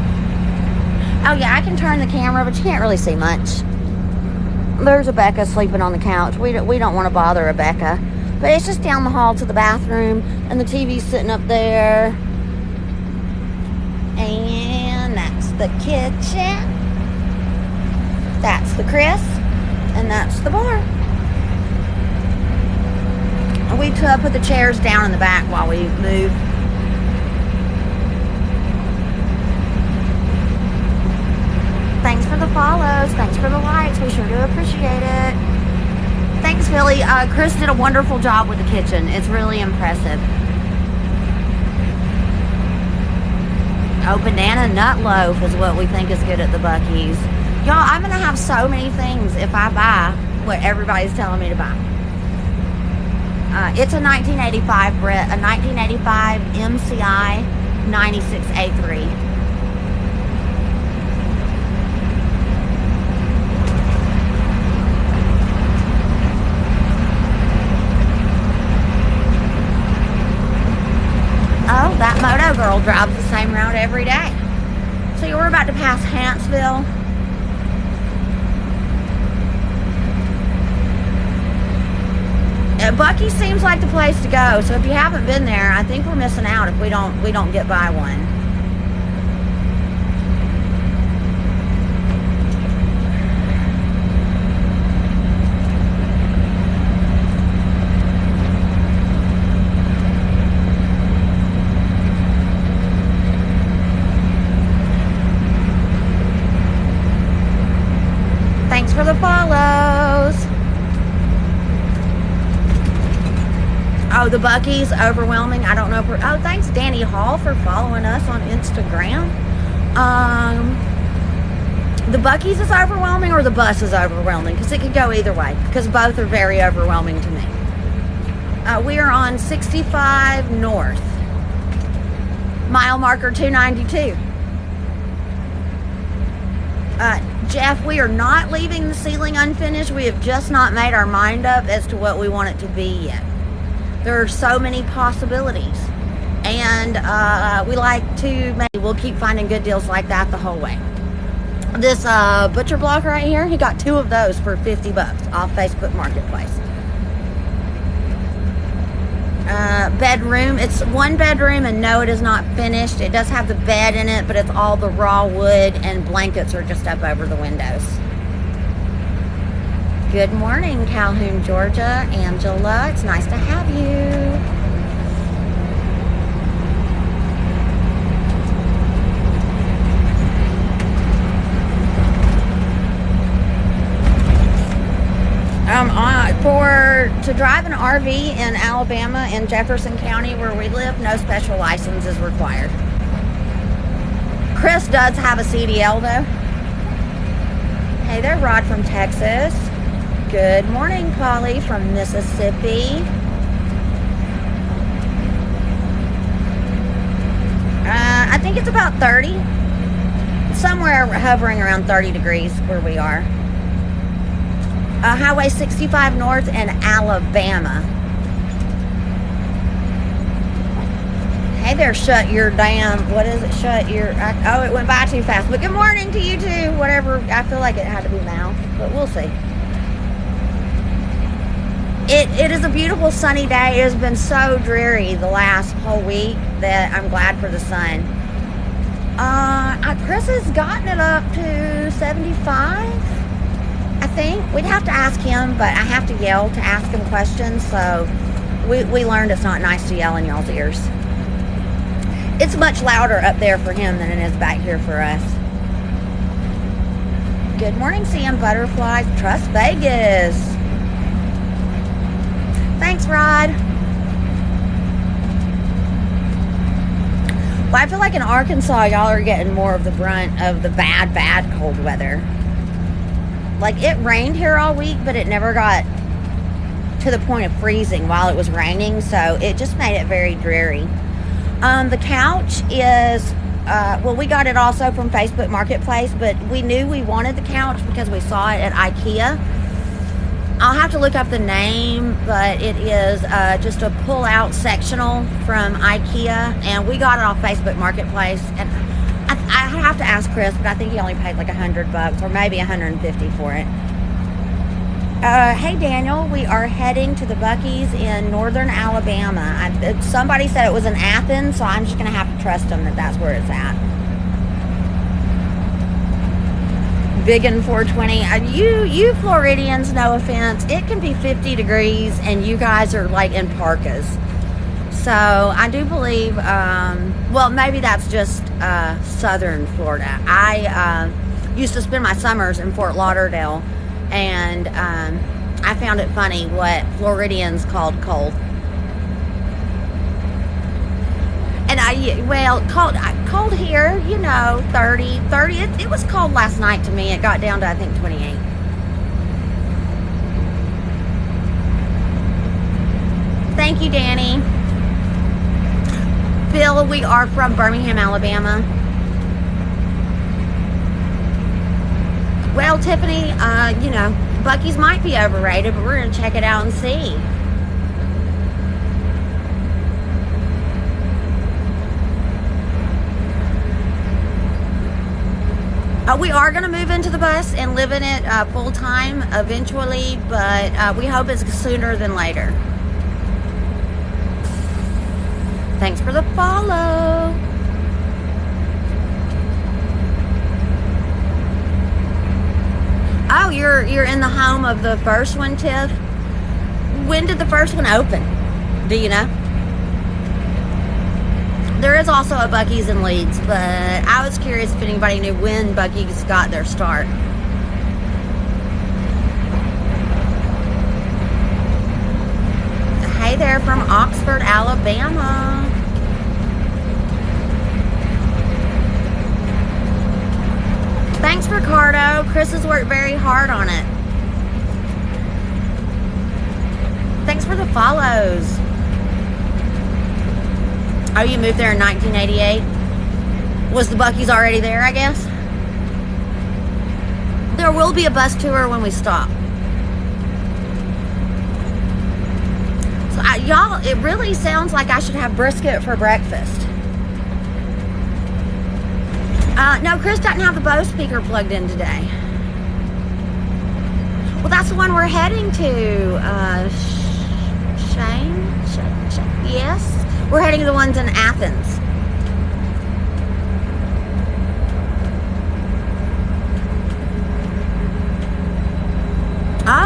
Oh yeah, I can turn the camera, but you can't really see much. There's Rebecca sleeping on the couch. We don't want to bother Rebecca. But it's just down the hall to the bathroom, and the TV's sitting up there. And that's the kitchen. That's the Chris, and that's the bar. We put the chairs down in the back while we move. Thanks for the follows. Thanks for the likes. We sure do appreciate it. Thanks, Philly. Chris did a wonderful job with the kitchen. It's really impressive. Oh, banana nut loaf is what we think is good at the Buc-ee's. Y'all, I'm going to have so many things if I buy what everybody's telling me to buy. It's a 1985 Brit, a 1985 MCI 96A3. Oh, that moto girl drives the same route every day. So we're about to pass Huntsville. Buc-ee seems like the place to go. So if you haven't been there, I think we're missing out if we don't get by one. Thanks for the follows. Oh, the Buc-ee's overwhelming. I don't know if we're... Oh, thanks, Danny Hall, for following us on Instagram. The Buc-ee's is overwhelming, or the bus is overwhelming? Because it could go either way. Because both are very overwhelming to me. We are on 65 North. Mile marker 292. Jeff, we are not leaving the ceiling unfinished. We have just not made our mind up as to what we want it to be yet. There are so many possibilities. And we like to, we'll keep finding good deals like that the whole way. This butcher block right here, he got 2 of those for $50 off Facebook Marketplace. Bedroom, it's 1 bedroom, and no, it is not finished. It does have the bed in it, but it's all the raw wood, and blankets are just up over the windows. Good morning, Calhoun, Georgia. Angela, it's nice to have you. To drive an RV in Alabama in Jefferson County where we live, no special license is required. Chris does have a CDL though. Hey there, Rod from Texas. Good morning, Polly from Mississippi. I think it's about 30. Somewhere hovering around 30 degrees where we are. Highway 65 North in Alabama. Hey there, shut your damn, what is it, shut your, oh, it went by too fast. But good morning to you too, whatever, I feel like it had to be mouth, but we'll see. It is a beautiful sunny day. It has been so dreary the last whole week that I'm glad for the sun. Chris has gotten it up to 75, I think. We'd have to ask him, but I have to yell to ask him questions, so we learned it's not nice to yell in y'all's ears. It's much louder up there for him than it is back here for us. Good morning, Sam Butterflies. Trust Vegas. Thanks, Rod. Well, I feel like in Arkansas, y'all are getting more of the brunt of the bad cold weather. Like, it rained here all week, but it never got to the point of freezing while it was raining, so it just made it very dreary. The couch is, well, we got it also from Facebook Marketplace, but we knew we wanted the couch because we saw it at IKEA. I'll have to look up the name, but it is just a pull-out sectional from IKEA, and we got it off Facebook Marketplace. And I have to ask Chris, but I think he only paid like $100 or maybe $150 for it. Hey Daniel, we are heading to the Buc-ee's in northern Alabama. Somebody said it was in Athens, so I'm just going to have to trust them that that's where it's at. Big in 420. You Floridians, no offense, it can be 50 degrees and you guys are like in parkas. So I do believe, well, maybe that's just southern Florida. I used to spend my summers in Fort Lauderdale, and I found it funny what Floridians called cold. And cold here, 30. It was cold last night to me. It got down to, I think, 28. Thank you, Danny. Bill, we are from Birmingham, Alabama. Well, Tiffany, Buc-ee's might be overrated, but we're going to check it out and see. We are going to move into the bus and live in it full time eventually, but we hope it's sooner than later. Thanks for the follow. Oh, you're in the home of the first one, Tiff? When did the first one open? Do you know? There is also a Buc-ee's in Leeds, but I was curious if anybody knew when Buc-ee's got their start. Hey there from Oxford, Alabama. Thanks, Ricardo. Chris has worked very hard on it. Thanks for the follows. Oh, you moved there in 1988? Was the Buc-ee's already there, I guess? There will be a bus tour when we stop. So, y'all, it really sounds like I should have brisket for breakfast. No, Chris doesn't have the Bose speaker plugged in today. Well, that's the one we're heading to. Shane? Yes? We're heading to the ones in Athens.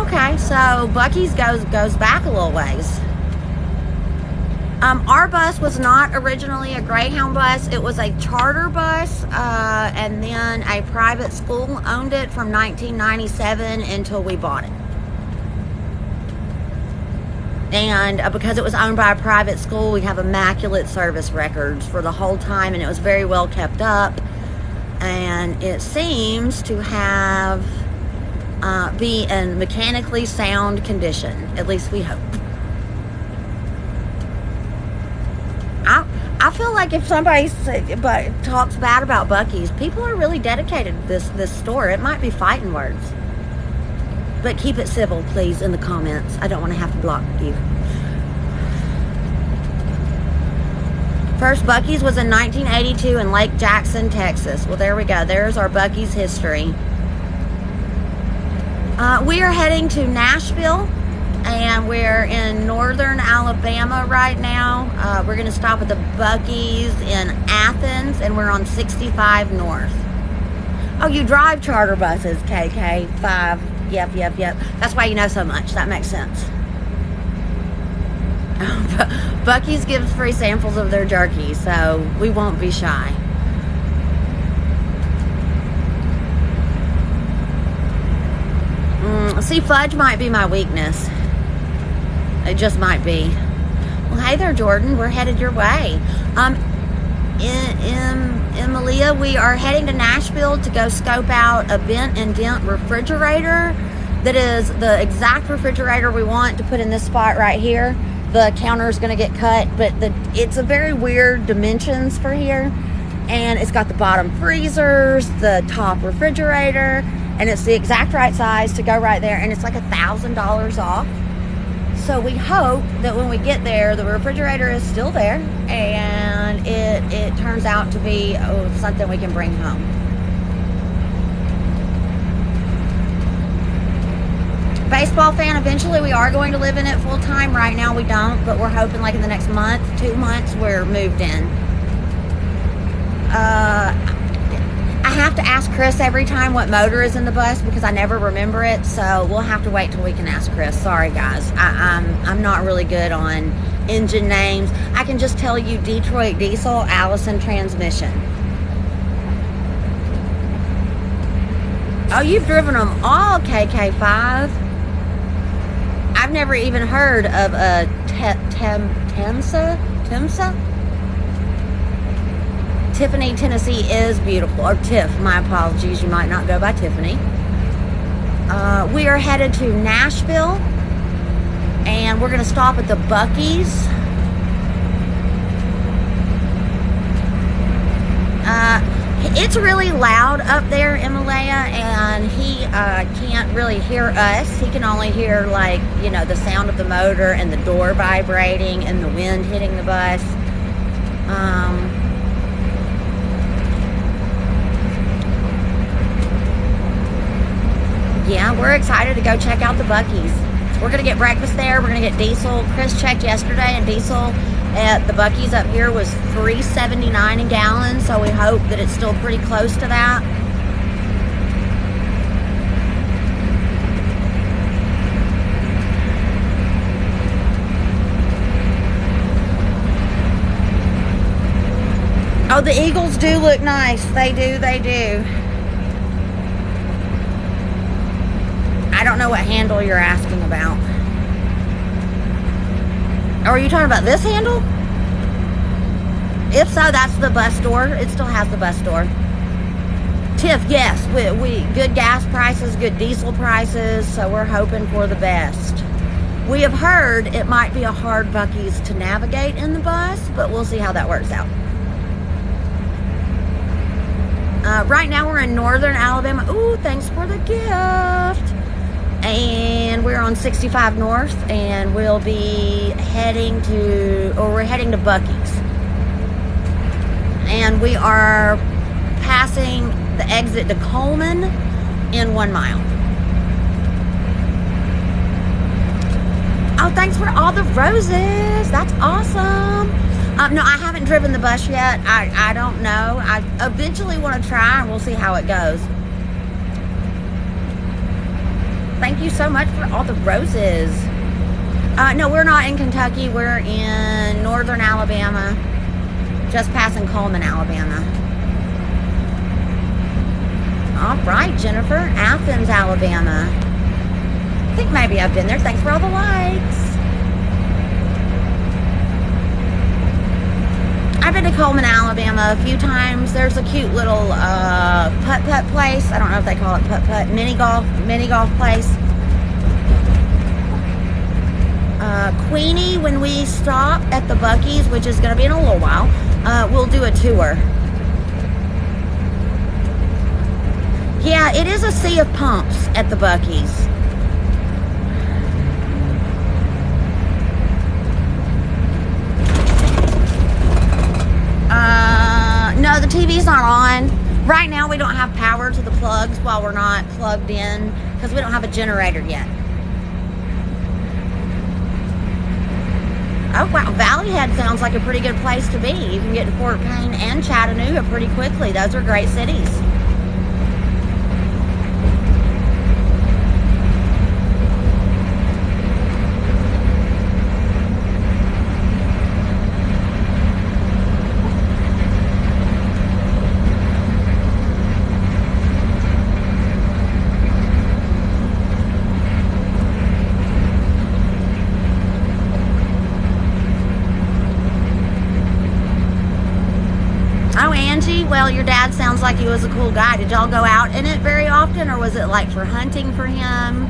Okay, so Buc-ee's goes back a little ways. Our bus was not originally a Greyhound bus. It was a charter bus, and then a private school owned it from 1997 until we bought it. And because it was owned by a private school, we have immaculate service records for the whole time, and it was very well kept up. And it seems to have be in mechanically sound condition. At least we hope. I feel like if somebody talks bad about Buc-ee's, people are really dedicated to this store. It might be fighting words. But keep it civil, please, in the comments. I don't want to have to block you. First Buc-ee's was in 1982 in Lake Jackson, Texas. Well, there we go. There's our Buc-ee's history. We are heading to Nashville and we're in northern Alabama right now. We're going to stop at the Buc-ee's in Athens, and we're on 65 North. Oh, you drive charter buses, KK5. Yep. That's why you know so much. That makes sense. Buc-ee's gives free samples of their jerky, so we won't be shy. See, fudge might be my weakness. It just might be. Well, hey there, Jordan. We're headed your way. In Malia, we are heading to Nashville to go scope out a bent and dent refrigerator that is the exact refrigerator we want to put in this spot right here. The counter is going to get cut, but it's a very weird dimensions for here, and it's got the bottom freezers, the top refrigerator, and it's the exact right size to go right there, and it's like $1,000 off. So we hope that when we get there, the refrigerator is still there, and it turns out to be something we can bring home. Baseball fan, eventually we are going to live in it full time. Right now we don't, but we're hoping like in the next month, 2 months, we're moved in. I have to ask Chris every time what motor is in the bus because I never remember it, so we'll have to wait till we can ask Chris. Sorry guys, I'm not really good on engine names. I can just tell you Detroit diesel, Allison transmission. Oh, you've driven them all, KK5. I've never even heard of a Temsa? Tiffany, Tennessee is beautiful. Or Tiff, my apologies. You might not go by Tiffany. We are headed to Nashville, and we're going to stop at the Buc-ee's. It's really loud up there in Malaya, and he can't really hear us. He can only hear, like, you know, the sound of the motor and the door vibrating and the wind hitting the bus. Yeah, we're excited to go check out the Buc-ee's. We're going to get breakfast there. We're going to get diesel. Chris checked yesterday, and diesel at the Buc-ee's up here was $3.79 a gallon, so we hope that it's still pretty close to that. Oh, the Eagles do look nice. They do. I don't know what handle you're asking about. Or are you talking about this handle? If so, that's the bus door. It still has the bus door. Tiff, yes, we good gas prices, good diesel prices, so we're hoping for the best. We have heard it might be a hard Buc-ee's to navigate in the bus, but we'll see how that works out. Right now we're in northern Alabama. Ooh, thanks for the gift. And we're on 65 North, and we'll be heading to Buc-ee's. And we are passing the exit to Coleman in 1 mile. Oh, thanks for all the roses. That's awesome. No, I haven't driven the bus yet. I don't know. I eventually want to try, and we'll see how it goes. Thank you so much for all the roses. No, we're not in Kentucky. We're in northern Alabama, just passing Coleman, Alabama. All right, Jennifer, Athens, Alabama. I think maybe I've been there. Thanks for all the likes. I've been to Coleman, Alabama a few times. There's a cute little putt-putt place. I don't know if they call it putt-putt. Mini golf place. Queenie, when we stop at the Buc-ee's, which is going to be in a little while, we'll do a tour. Yeah, it is a sea of pumps at the Buc-ee's. No, the TV's not on. Right now we don't have power to the plugs while we're not plugged in because we don't have a generator yet. Oh, wow. Valley Head sounds like a pretty good place to be. You can get to Fort Payne and Chattanooga pretty quickly. Those are great cities. Oh, Angie, well, your dad sounds like he was a cool guy. Did y'all go out in it very often, or was it like for hunting for him?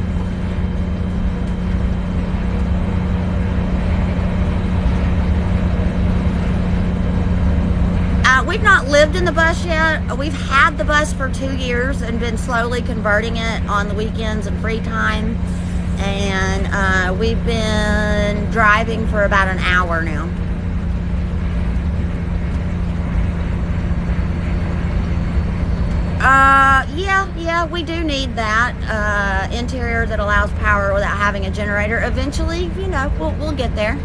We've not lived in the bus yet. We've had the bus for 2 years and been slowly converting it on the weekends and free time. And we've been driving for about an hour now. Yeah, we do need that interior that allows power without having a generator. Eventually, you know, we'll get there.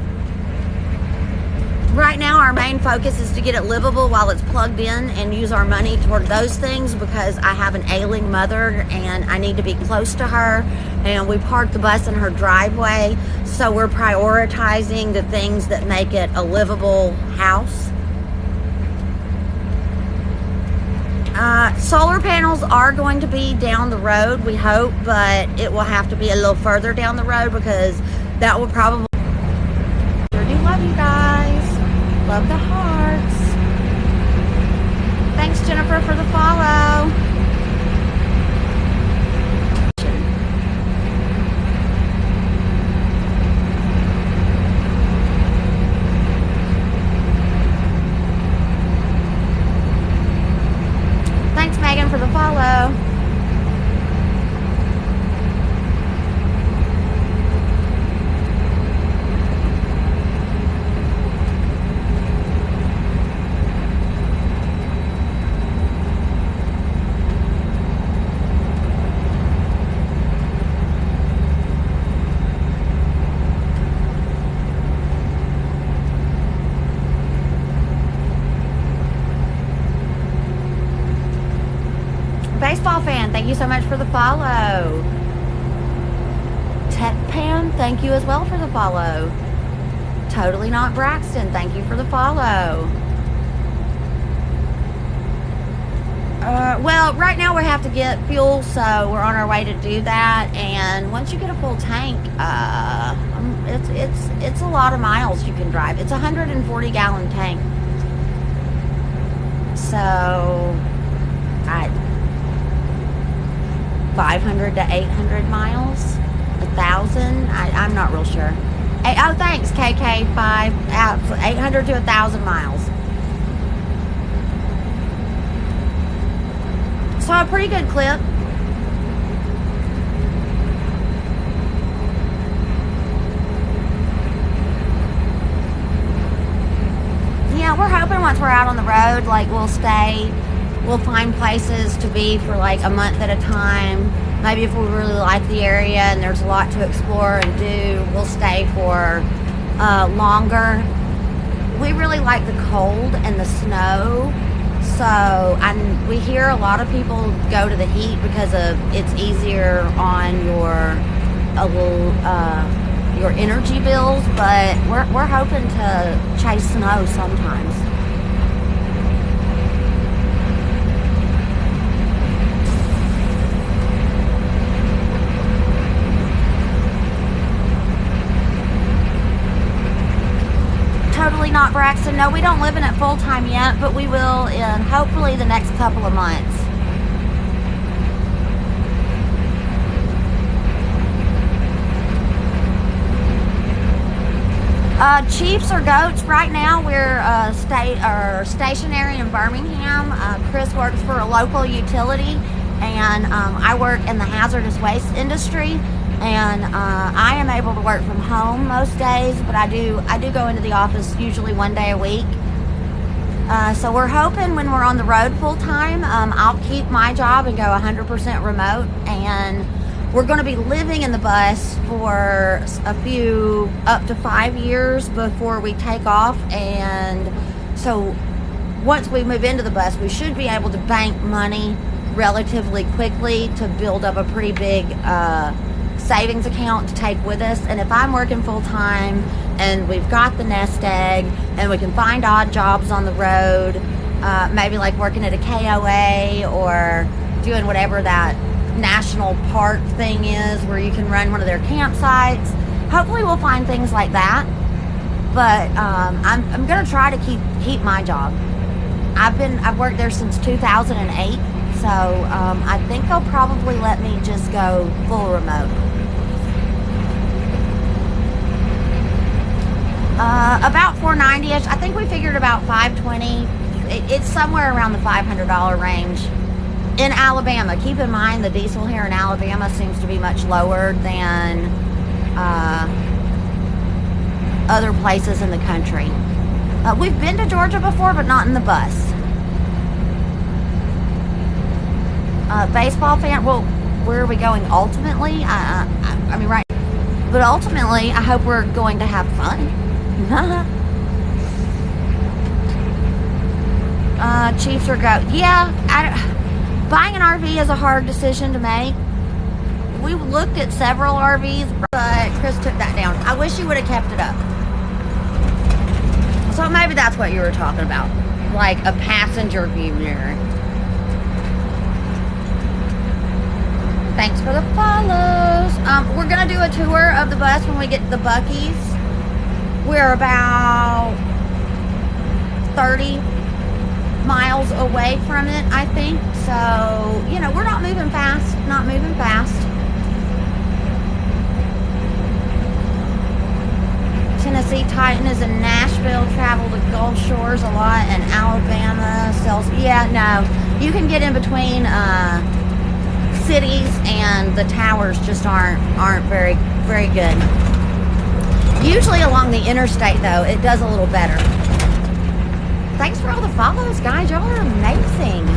Right now, our main focus is to get it livable while it's plugged in and use our money toward those things, because I have an ailing mother and I need to be close to her, and we parked the bus in her driveway, so we're prioritizing the things that make it a livable house. Solar panels are going to be down the road, we hope, but it will have to be a little further down the road, because that will probably... I do love you guys. Love the hearts. Thanks, Jennifer, for the follow. Thanks, Megan, for the follow. Baseball fan, thank you so much for the follow. Tech Pan, thank you as well for the follow. Totally Not Braxton, thank you for the follow. Well, right now we have to get fuel, so we're on our way to do that. And once you get a full tank, it's a lot of miles you can drive. It's a 140-gallon tank. So, 500 to 800 miles, 1,000. I'm not real sure. Oh, thanks, KK5. 800 to 1,000 miles. So a pretty good clip. Yeah, we're hoping once we're out on the road, like we'll find places to be for like a month at a time. Maybe if we really like the area and there's a lot to explore and do, we'll stay for longer. We really like the cold and the snow. So we hear a lot of people go to the heat because it's easier on your energy bills, but we're hoping to chase snow sometimes. Totally Not Braxton. No, we don't live in it full time yet, but we will in hopefully the next couple of months. Chiefs or goats? Right now we're stationary in Birmingham. Chris works for a local utility, and I work in the hazardous waste industry. And I am able to work from home most days, but I do go into the office usually one day a week. So we're hoping when we're on the road full time, I'll keep my job and go 100% remote. And we're going to be living in the bus for up to 5 years before we take off. And so once we move into the bus, we should be able to bank money relatively quickly to build up a pretty big savings account to take with us. And if I'm working full time and we've got the nest egg and we can find odd jobs on the road, maybe like working at a KOA or doing whatever that national park thing is where you can run one of their campsites, hopefully we'll find things like that. But I'm gonna try to keep my job. I've worked there since 2008, so I think they'll probably let me just go full remote. About $490-ish. I think we figured about $520. It's somewhere around the $500 range in Alabama. Keep in mind the diesel here in Alabama seems to be much lower than other places in the country. We've been to Georgia before, but not in the bus. Baseball fan, well, where are we going ultimately? I mean, right. But ultimately, I hope we're going to have fun. Chiefs or goat. Yeah, buying an RV is a hard decision to make. We looked at several RVs, but Chris took that down. I wish you would have kept it up. So maybe that's what you were talking about, like a passenger view mirror. Thanks for the follows. We're gonna do a tour of the bus when we get to the Buc-ee's. We're about 30 miles away from it, I think. So, you know, we're not moving fast, Tennessee Titan is in Nashville, travel to Gulf Shores a lot, and Alabama sells. Yeah, no, you can get in between cities, and the towers just aren't very good. Usually along the interstate, though, it does a little better. Thanks for all the follows, guys. Y'all are amazing.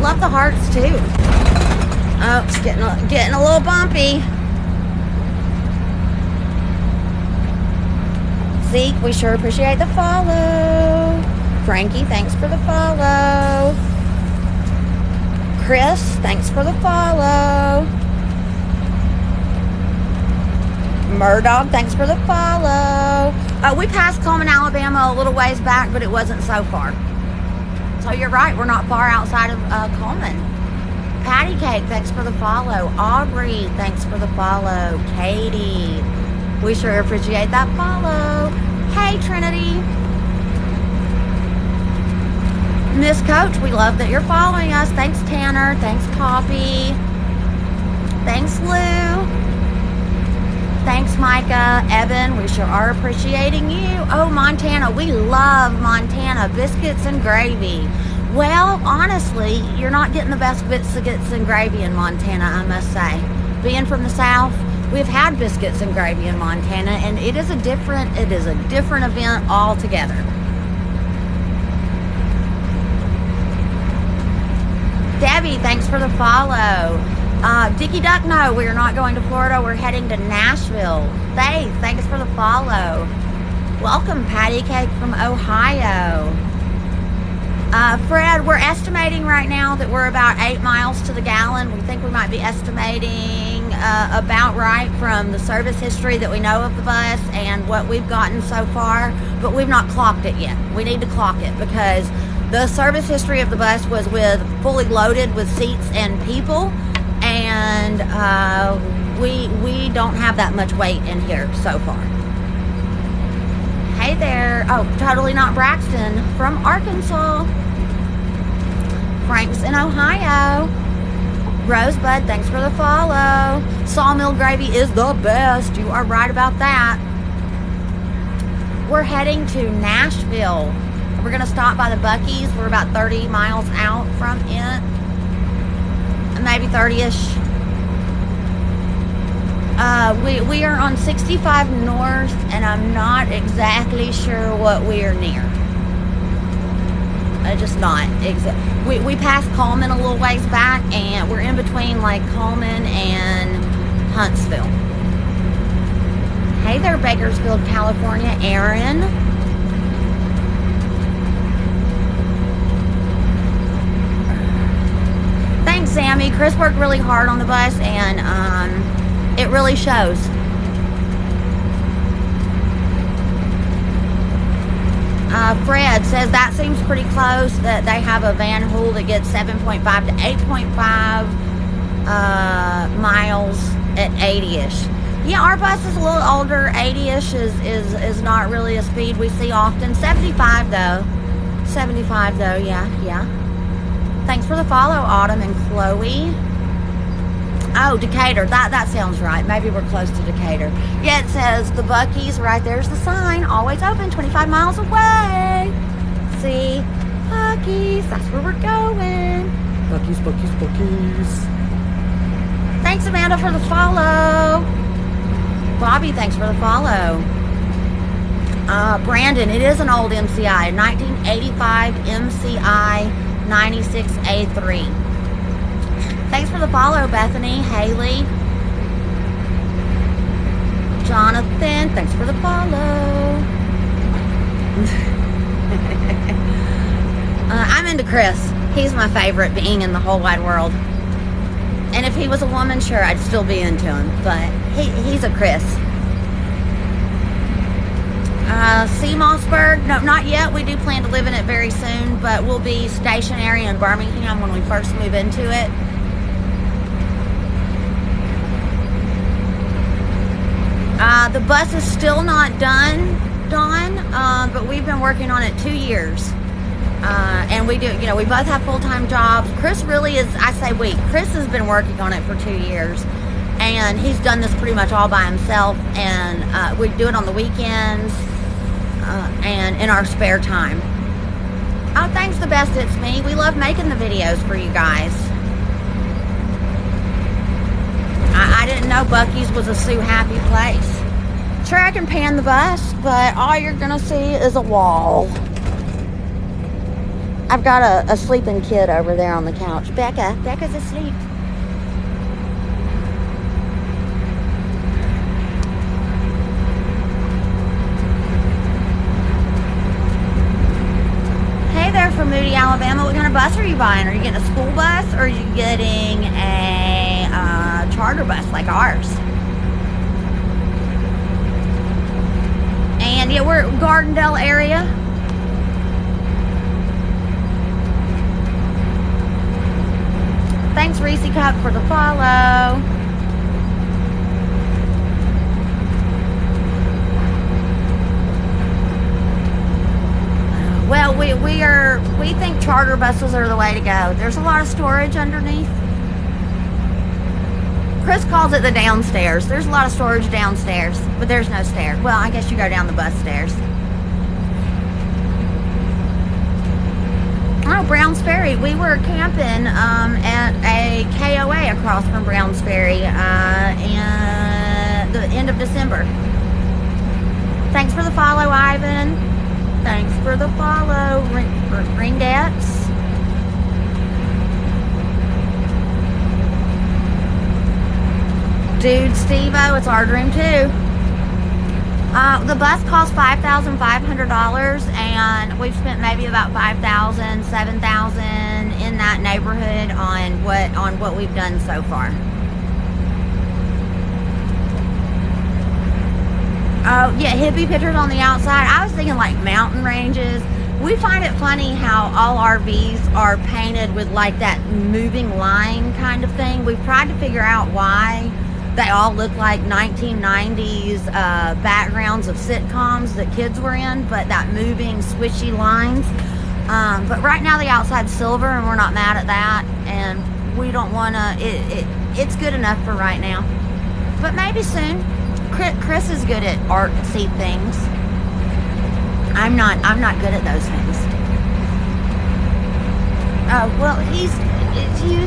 Love the hearts too. Oh, it's getting a little bumpy. Zeke, we sure appreciate the follow. Frankie, thanks for the follow. Chris, thanks for the follow. Murdoch, thanks for the follow. We passed Coleman, Alabama a little ways back, but it wasn't so far. So you're right, we're not far outside of Coleman. Patty Cake, thanks for the follow. Aubrey, thanks for the follow. Katie, we sure appreciate that follow. Hey, Trinity. Miss Coach, we love that you're following us. Thanks, Tanner. Thanks, Poppy. Thanks, Lou. Thanks, Micah. Evan, we sure are appreciating you. Oh, Montana, we love Montana. Biscuits and gravy. Well, honestly, you're not getting the best biscuits and gravy in Montana, I must say. Being from the South, we've had biscuits and gravy in Montana, and it is a different event altogether. Debbie, thanks for the follow. Dickie Duck, no, we're not going to Florida. We're heading to Nashville. Faith, thanks for the follow. Welcome, Patty Cake from Ohio. Fred, we're estimating right now that we're about 8 miles to the gallon. We think we might be estimating about right from the service history that we know of the bus and what we've gotten so far, but we've not clocked it yet. We need to clock it because the service history of the bus was fully loaded with seats and people, and we don't have that much weight in here so far. Hey there. Oh, totally not Braxton from Arkansas. Frank's in Ohio. Rosebud, thanks for the follow. Sawmill gravy is the best. You are right about that. We're heading to Nashville. We're going to stop by the Buc-ee's. We're about 30 miles out from it. Maybe 30-ish. We are on 65 North, and I'm not exactly sure what we are near. just not. We passed Coleman a little ways back, and we're in between like Coleman and Huntsville. Hey there, Bakersfield, California, Aaron. Thanks, Sammy. Chris worked really hard on the bus, and it really shows. Fred says that seems pretty close, that they have a Van Hool that gets 7.5 to 8.5 miles at 80-ish. Yeah, our bus is a little older. 80-ish is not really a speed we see often. 75 though. 75 though, yeah. Thanks for the follow, Autumn and Chloe. Oh, Decatur. That sounds right. Maybe we're close to Decatur. Yeah, it says the Buc-ee's right there's the sign. Always open, 25 miles away. See? Buc-ee's. That's where we're going. Buc-ee's. Thanks, Amanda, for the follow. Bobby, thanks for the follow. Brandon, it is an old MCI. 1985 MCI 96A3. Thanks for the follow, Bethany, Haley, Jonathan. Thanks for the follow. I'm into Chris. He's my favorite being in the whole wide world. And if he was a woman, sure, I'd still be into him. But he's a Chris. C. Mossberg, no, not yet. We do plan to live in it very soon, but we'll be stationary in Birmingham when we first move into it. The bus is still not done, Dawn, but we've been working on it 2 years. And we do, we both have full-time jobs. Chris really is, I say we, Chris has been working on it for 2 years. And he's done this pretty much all by himself. And we do it on the weekends and in our spare time. Oh, thanks, the best, it's me. We love making the videos for you guys. I didn't know Buc-ee's was a Sue Happy place. Sure, I can pan the bus, but all you're gonna see is a wall. I've got a sleeping kid over there on the couch. Becca's asleep. Hey there from Moody, Alabama. What kind of bus are you buying? Are you getting a school bus, or are you getting a charter bus like ours? And yeah, we're Gardendale area. Thanks, Reese Cup, for the follow. Well, we think charter buses are the way to go. There's a lot of storage underneath. Chris calls it the downstairs. There's a lot of storage downstairs, but there's no stairs. Well, I guess you go down the bus stairs. Oh, Browns Ferry. We were camping at a KOA across from Browns Ferry in the end of December. Thanks for the follow, Ivan. Thanks for the follow, Ringettes. Dude, Steve-O, it's our dream too. The bus costs $5,500, and we've spent maybe about $5,000, $7,000 in that neighborhood on what we've done so far. Oh yeah, hippie pictures on the outside. I was thinking like mountain ranges. We find it funny how all RVs are painted with like that moving line kind of thing. We've tried to figure out why they all look like 1990s backgrounds of sitcoms that kids were in, but that moving swishy lines. But right now the outside's silver, and we're not mad at that, and we don't want to, it's good enough for right now. But maybe soon. Chris is good at artsy things. I'm not good at those things. Oh, well, you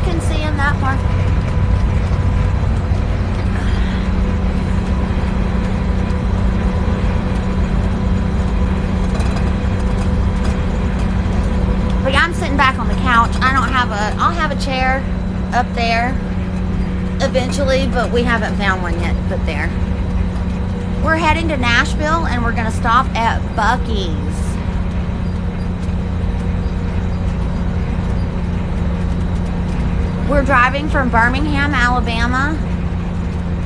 can see him that far. up there eventually, but we haven't found one yet to put there. We're heading to Nashville, and we're going to stop at Buc-ee's. We're driving from Birmingham, Alabama,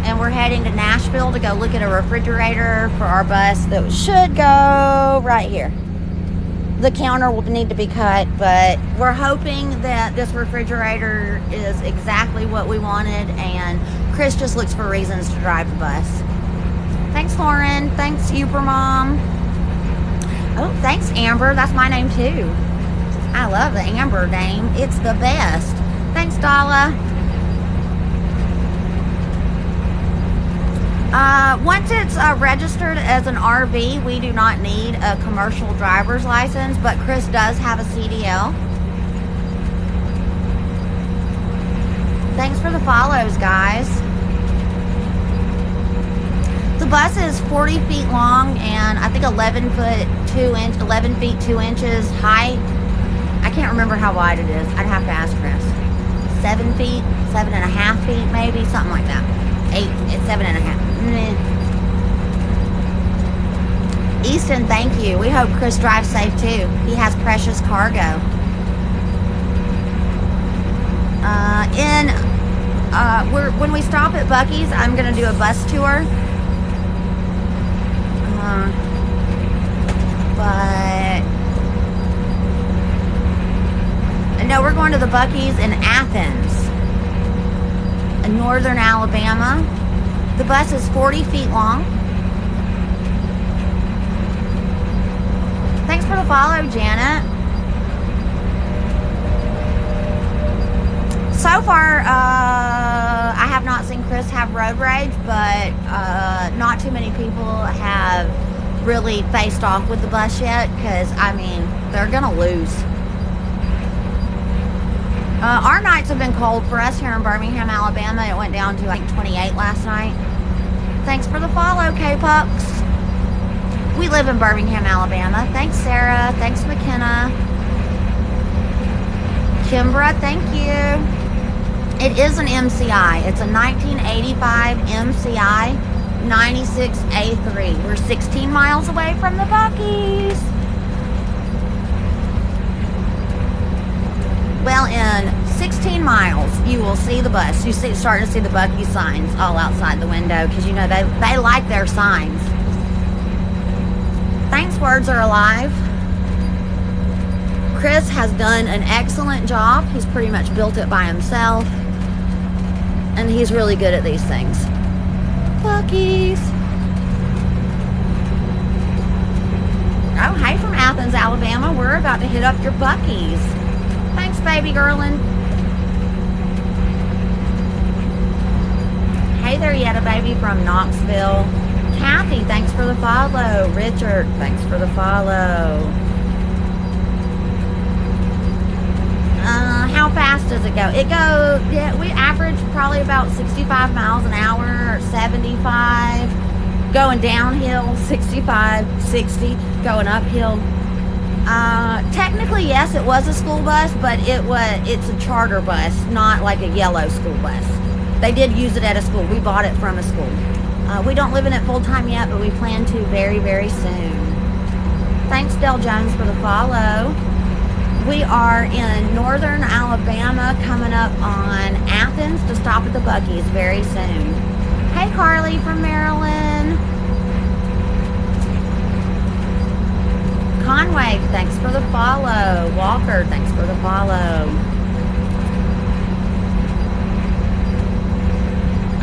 and we're heading to Nashville to go look at a refrigerator for our bus that should go right here. The counter will need to be cut, but we're hoping that this refrigerator is exactly what we wanted, and Chris just looks for reasons to drive the bus. Thanks, Lauren. Thanks, Supermom. Oh, thanks, Amber. That's my name, too. I love the Amber name. It's the best. Thanks, Dala. Once it's registered as an RV, we do not need a commercial driver's license, but Chris does have a CDL. Thanks for the follows, guys. The bus is 40 feet long and I think 11 feet 2 inches high. I can't remember how wide it is. I'd have to ask Chris. 7 feet, 7.5 feet, maybe, something like that. 8, 7.5. Easton, thank you. We hope Chris drives safe too. He has precious cargo. When we stop at Buc-ee's, I'm gonna do a bus tour. But no, we're going to the Buc-ee's in Athens, in northern Alabama. The bus is 40 feet long. Thanks for the follow, Janet. So far, I have not seen Chris have road rage, but not too many people have really faced off with the bus yet, because, I mean, they're going to lose. Our nights have been cold for us here in Birmingham, Alabama. It went down to, like, 28 last night. Thanks for the follow, K-Pucks. We live in Birmingham, Alabama. Thanks, Sarah. Thanks, McKenna. Kimbra, thank you. It is an MCI. It's a 1985 MCI 96A3. We're 16 miles away from the Buc-ee's. Well, in 16 miles, you will see the bus. You starting to see the Buc-ee signs all outside the window, because you know they like their signs. Thanks, words are alive. Chris has done an excellent job. He's pretty much built it by himself, and he's really good at these things. Buc-ee's. Oh, hey from Athens, Alabama. We're about to hit up your Buc-ee's. Thanks, baby girlin'. Hey there, Yetta baby from Knoxville. Kathy, thanks for the follow. Richard, thanks for the follow. How fast does it go? Yeah, we average probably about 65 miles an hour, 75. Going downhill, 65, 60. Going uphill. Technically, yes, it was a school bus, but it's a charter bus, not like a yellow school bus. They did use it at a school. We bought it from a school. We don't live in it full-time yet, but we plan to very, very soon. Thanks, Del Jones, for the follow. We are in northern Alabama, coming up on Athens to stop at the Buc-ee's very soon. Hey, Carly from Maryland. Conway, thanks for the follow. Walker, thanks for the follow.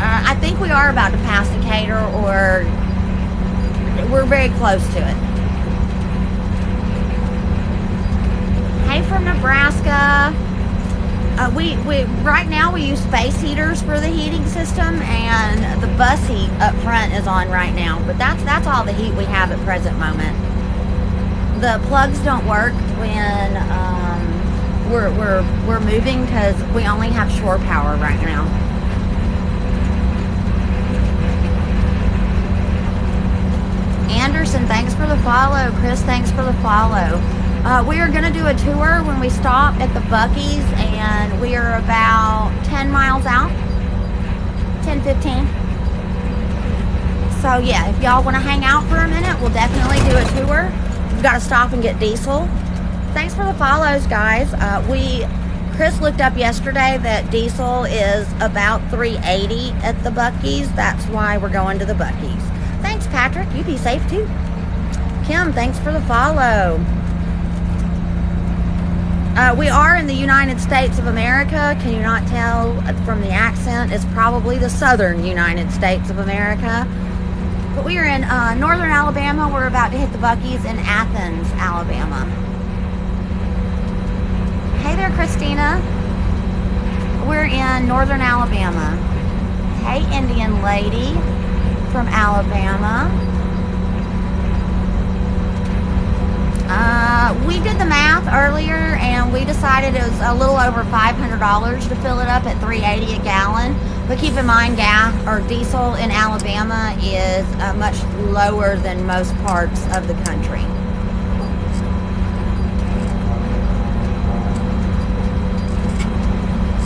I think we are about to pass Decatur, or we're very close to it. Hey from Nebraska. We right now we use space heaters for the heating system, and the bus heat up front is on right now. But that's all the heat we have at present moment. The plugs don't work when we're moving, because we only have shore power right now. Anderson, thanks for the follow. Chris, thanks for the follow. We are going to do a tour when we stop at the Buc-ee's, and and we are about 10 miles out, 10, 15. So yeah, if y'all want to hang out for a minute, we'll definitely do a tour. We've got to stop and get diesel. Thanks for the follows, guys. Chris looked up yesterday that diesel is about $3.80 at the Buc-ee's. That's why we're going to the Buc-ee's. Thanks, Patrick. You be safe too. Kim, thanks for the follow. We are in the United States of America. Can you not tell from the accent? It's probably the southern United States of America. But we are in northern Alabama. We're about to hit the Buc-ee's in Athens, Alabama. Hey there, Christina. We're in northern Alabama. Hey, Indian lady from Alabama. We did the math earlier and we decided it was a little over $500 to fill it up at $3.80 a gallon. But keep in mind, gas or diesel in Alabama is much lower than most parts of the country.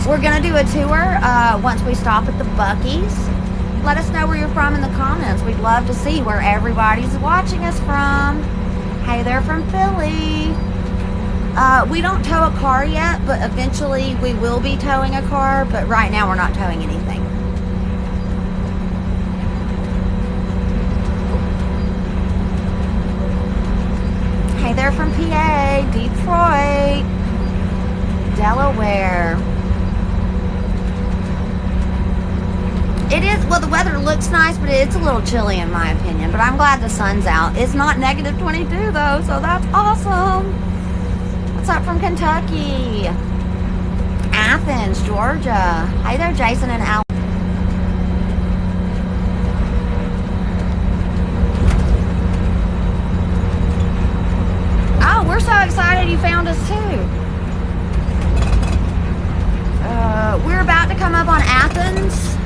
We're going to do a tour once we stop at the Buc-ee's. Let us know where you're from in the comments. We'd love to see where everybody's watching us from. Hey there from Philly. We don't tow a car yet, but eventually we will be towing a car, but right now we're not towing anything. Hey there from PA, Detroit, Delaware. It is, well, the weather looks nice, but it's a little chilly in my opinion. But I'm glad the sun's out. It's not negative 22 though, so that's awesome. What's up from Kentucky? Athens, Georgia. Hey there, Jason and Al. Oh, we're so excited you found us too. We're about to come up on Athens.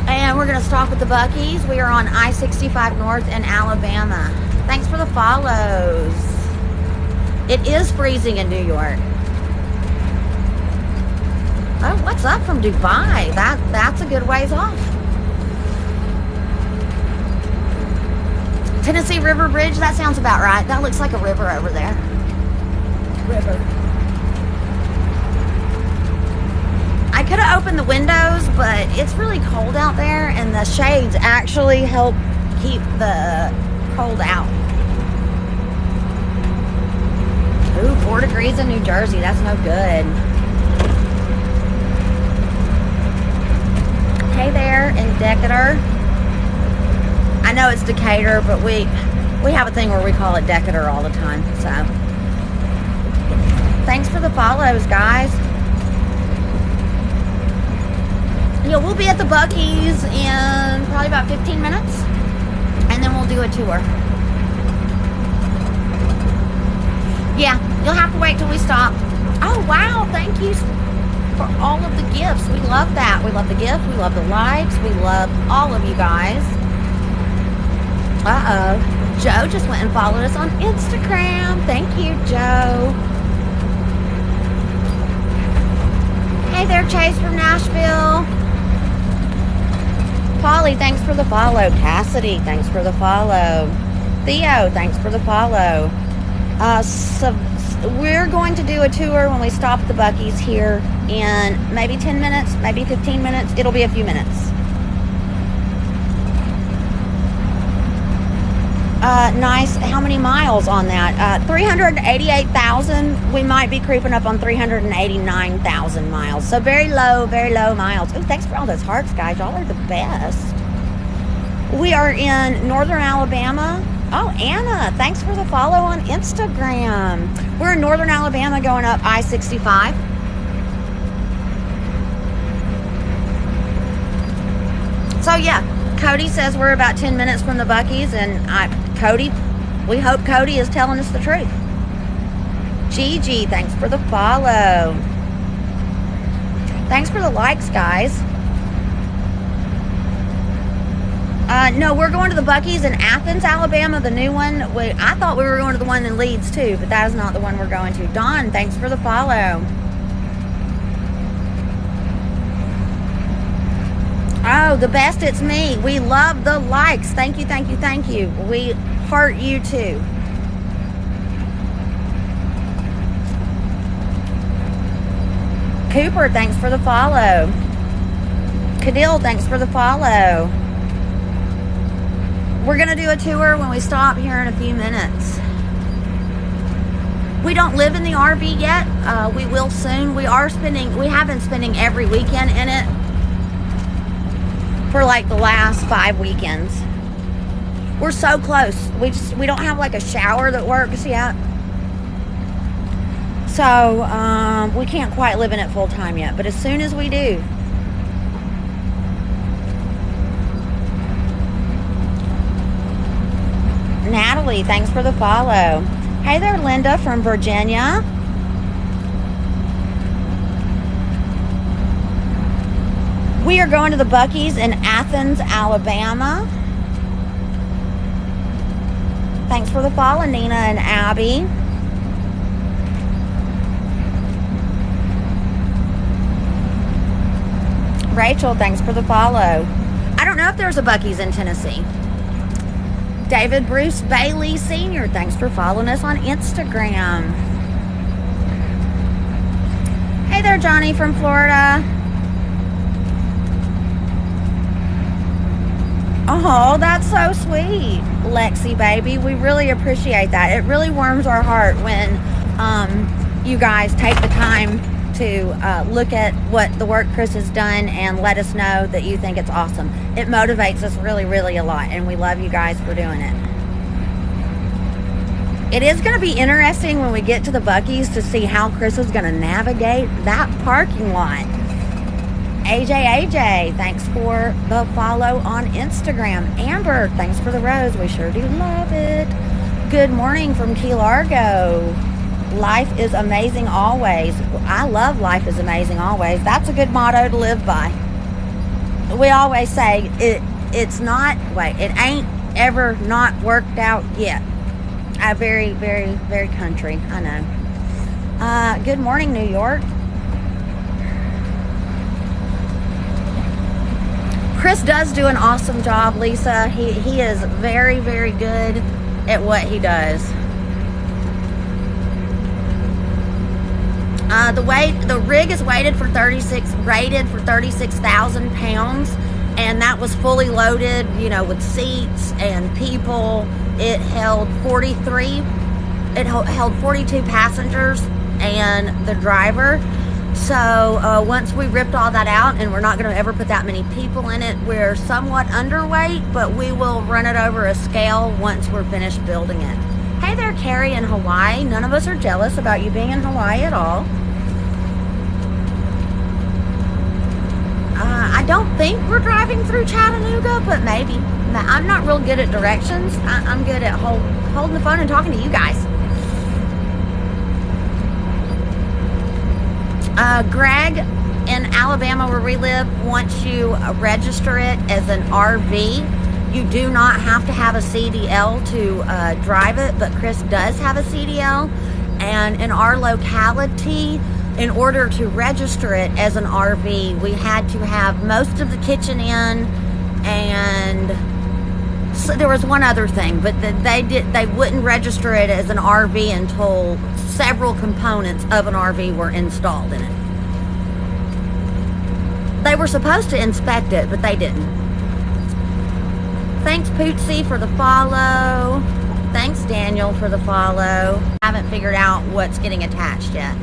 And we're going to stop at the Buc-ee's. We are on I-65 North in Alabama. Thanks for the follows. It is freezing in New York. Oh, what's up from Dubai? That's a good ways off. Tennessee River Bridge, that sounds about right. That looks like a river over there. River. I could have opened the windows, but it's really cold out there, and the shades actually help keep the cold out. Ooh, 4 degrees in New Jersey. That's no good. Hey there in Decatur. I know it's Decatur, but we have a thing where we call it Decatur all the time. So, thanks for the follows, guys. Yeah, we'll be at the Buc-ee's in probably about 15 minutes, and then we'll do a tour. Yeah, you'll have to wait till we stop. Oh, wow, thank you for all of the gifts. We love that. We love the gift. We love the likes. We love all of you guys. Uh-oh. Joe just went and followed us on Instagram. Thank you, Joe. Hey there, Chase from Nashville. Polly, thanks for the follow. Cassidy, thanks for the follow. Theo, thanks for the follow. So we're going to do a tour when we stop at the Buc-ee's here in maybe 10 minutes, maybe 15 minutes. It'll be a few minutes. Nice. How many miles on that? 388,000. We might be creeping up on 389,000 miles. So very low miles. Oh, thanks for all those hearts, guys. Y'all are the best. We are in northern Alabama. Oh, Anna, thanks for the follow on Instagram. We're in northern Alabama going up I-65. So yeah, Cody says we're about 10 minutes from the Buc-ee's, and we hope Cody is telling us the truth. Gigi, thanks for the follow. Thanks for the likes, guys. No, we're going to the Buc-ee's in Athens, Alabama, the new one. I thought we were going to the one in Leeds too, but that is not the one we're going to. Don, thanks for the follow. Oh, the best, it's me. We love the likes. Thank you, thank you, thank you. We heart you too. Cooper, thanks for the follow. Cadil, thanks for the follow. We're going to do a tour when we stop here in a few minutes. We don't live in the RV yet. We will soon. We have been spending every weekend in it for like the last 5 weekends. We're so close. We don't have like a shower that works yet. So we can't quite live in it full time yet, but as soon as we do. Natalie, thanks for the follow. Hey there, Linda from Virginia. We are going to the Buc-ee's in Athens, Alabama. Thanks for the follow, Nina and Abby. Rachel, thanks for the follow. I don't know if there's a Buc-ee's in Tennessee. David Bruce Bailey Sr., thanks for following us on Instagram. Hey there, Johnny from Florida. Oh, that's so sweet, Lexi baby. We really appreciate that. It really warms our heart when you guys take the time to look at what the work Chris has done and let us know that you think it's awesome. It motivates us really, really a lot, and we love you guys for doing it. It is going to be interesting when we get to the Buc-ee's to see how Chris is going to navigate that parking lot. AJ, thanks for the follow on Instagram. Amber, thanks for the rose. We sure do love it. Good morning from Key Largo. Life is amazing always. I love life is amazing always. That's a good motto to live by. We always say it ain't ever not worked out yet. Very, very, very country, I know. Good morning, New York. Chris does do an awesome job, Lisa. He is very, very good at what he does. The rig is rated for 36,000 pounds, and that was fully loaded, with seats and people. It held 42 passengers and the driver. So once we ripped all that out, and we're not going to ever put that many people in it, we're somewhat underweight, but we will run it over a scale once we're finished building it. Hey there, Carrie in Hawaii. None of us are jealous about you being in Hawaii at all. I don't think we're driving through Chattanooga, but maybe. I'm not real good at directions. I'm good at holding the phone and talking to you guys. Greg in Alabama, where we live, once you register it as an RV, you do not have to have a CDL to drive it, but Chris does have a CDL. And in our locality, in order to register it as an RV, we had to have most of the kitchen in, and so there was one other thing, but they wouldn't register it as an RV until several components of an RV were installed in it. They were supposed to inspect it, but they didn't. Thanks, Pootsy, for the follow. Thanks, Daniel, for the follow. Haven't figured out what's getting attached yet.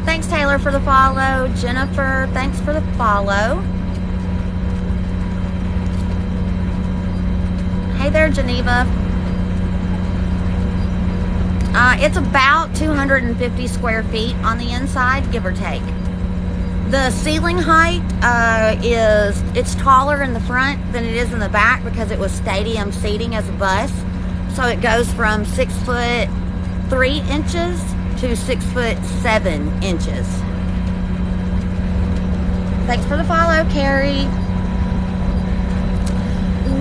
Thanks, Taylor, for the follow. Jennifer, thanks for the follow. Hey there, Geneva. It's about 250 square feet on the inside, give or take. The ceiling height it's taller in the front than it is in the back because it was stadium seating as a bus. So it goes from 6'3" to 6'7". Thanks for the follow, Carrie.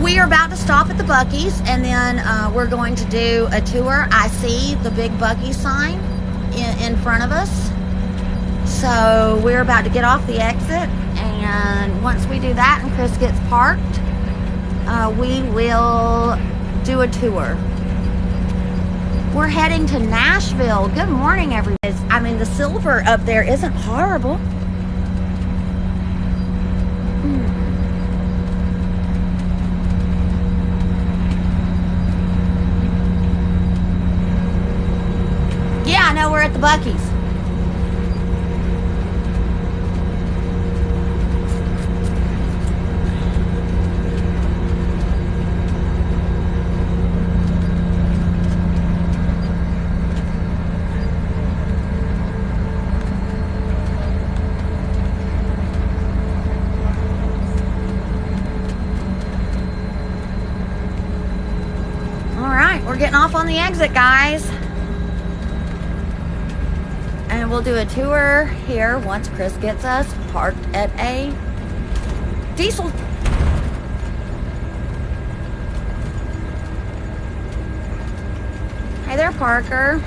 We are about to stop at the Buc-ee's, and then we're going to do a tour. I see the big Buc-ee sign in front of us. So we're about to get off the exit, And once we do that and Chris gets parked, we will do a tour. We're heading to Nashville. Good morning, everybody. I mean, the silver up there isn't horrible. Yeah, I know, we're at the Buc-ee's. We're getting off on the exit, guys. And we'll do a tour here once Chris gets us parked at a diesel. Hey there, Parker.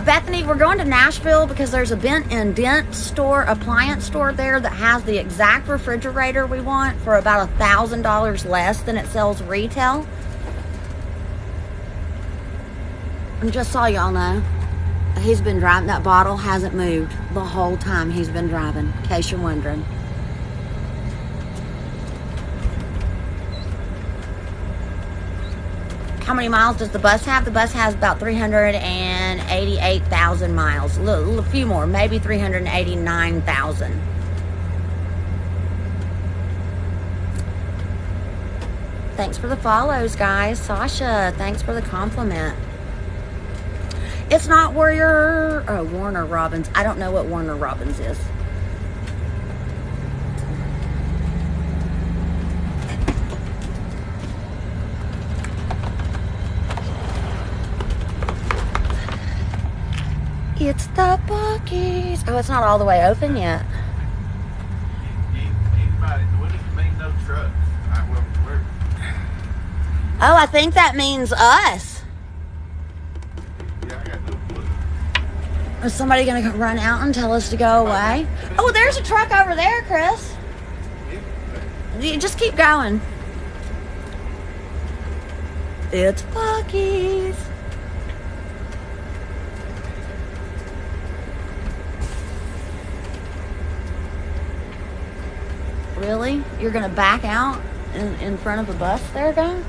Bethany, we're going to Nashville because there's a Bent and Dent store, appliance store there that has the exact refrigerator we want for about $1,000 less than it sells retail. And just so y'all know, he's been driving. That bottle hasn't moved the whole time he's been driving, in case you're wondering. How many miles does the bus have? The bus has about 388,000 miles. A few more, maybe 389,000. Thanks for the follows, guys. Sasha, thanks for the compliment. It's not Warner Robins. I don't know what Warner Robins is. It's the Buc-ee's. Oh, it's not all the way open yet. What does it mean, no trucks? Oh, I think that means us. Yeah, I got no clue. Is somebody going to run out and tell us to go away? Oh, there's a truck over there, Chris. You just keep going. It's Buc-ee's. Really? You're going to back out in front of a bus there, guy?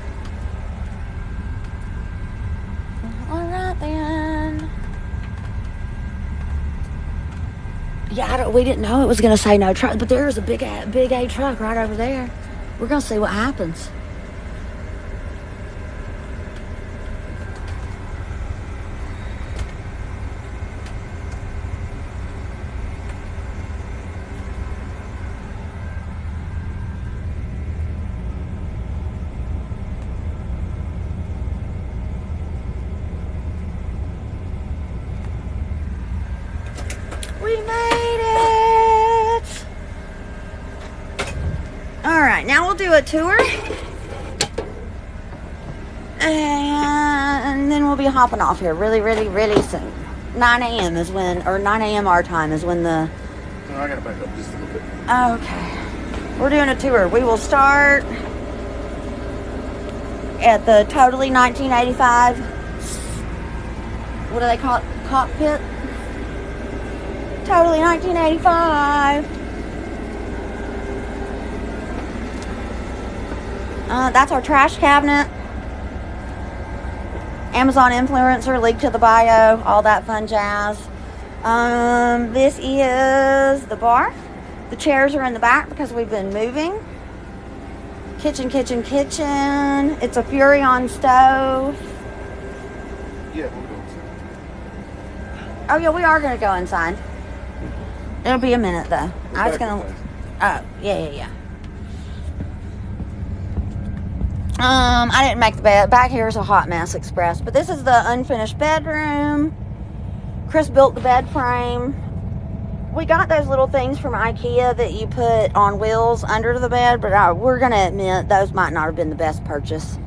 All right, then. Yeah, we didn't know it was going to say no truck, but there's a big A truck right over there. We're going to see what happens. We made it! Alright, now we'll do a tour. And then we'll be hopping off here really, really, really soon. 9 a.m. is when, or 9 a.m. our time is when the... No, I gotta back up just a little bit. Okay. We're doing a tour. We will start at the totally 1985, what do they call it? Cockpit? Totally 1985. That's our trash cabinet. Amazon influencer, link to the bio, all that fun jazz. This is the bar. The chairs are in the back because we've been moving. Kitchen. It's a Furrion stove. Yeah, we'll go inside. Oh yeah, we are gonna go inside. It'll be a minute though. I was gonna. Oh yeah. I didn't make the bed. Back here is a hot mess express. But this is the unfinished bedroom. Chris built the bed frame. We got those little things from IKEA that you put on wheels under the bed, but we're gonna admit those might not have been the best purchase.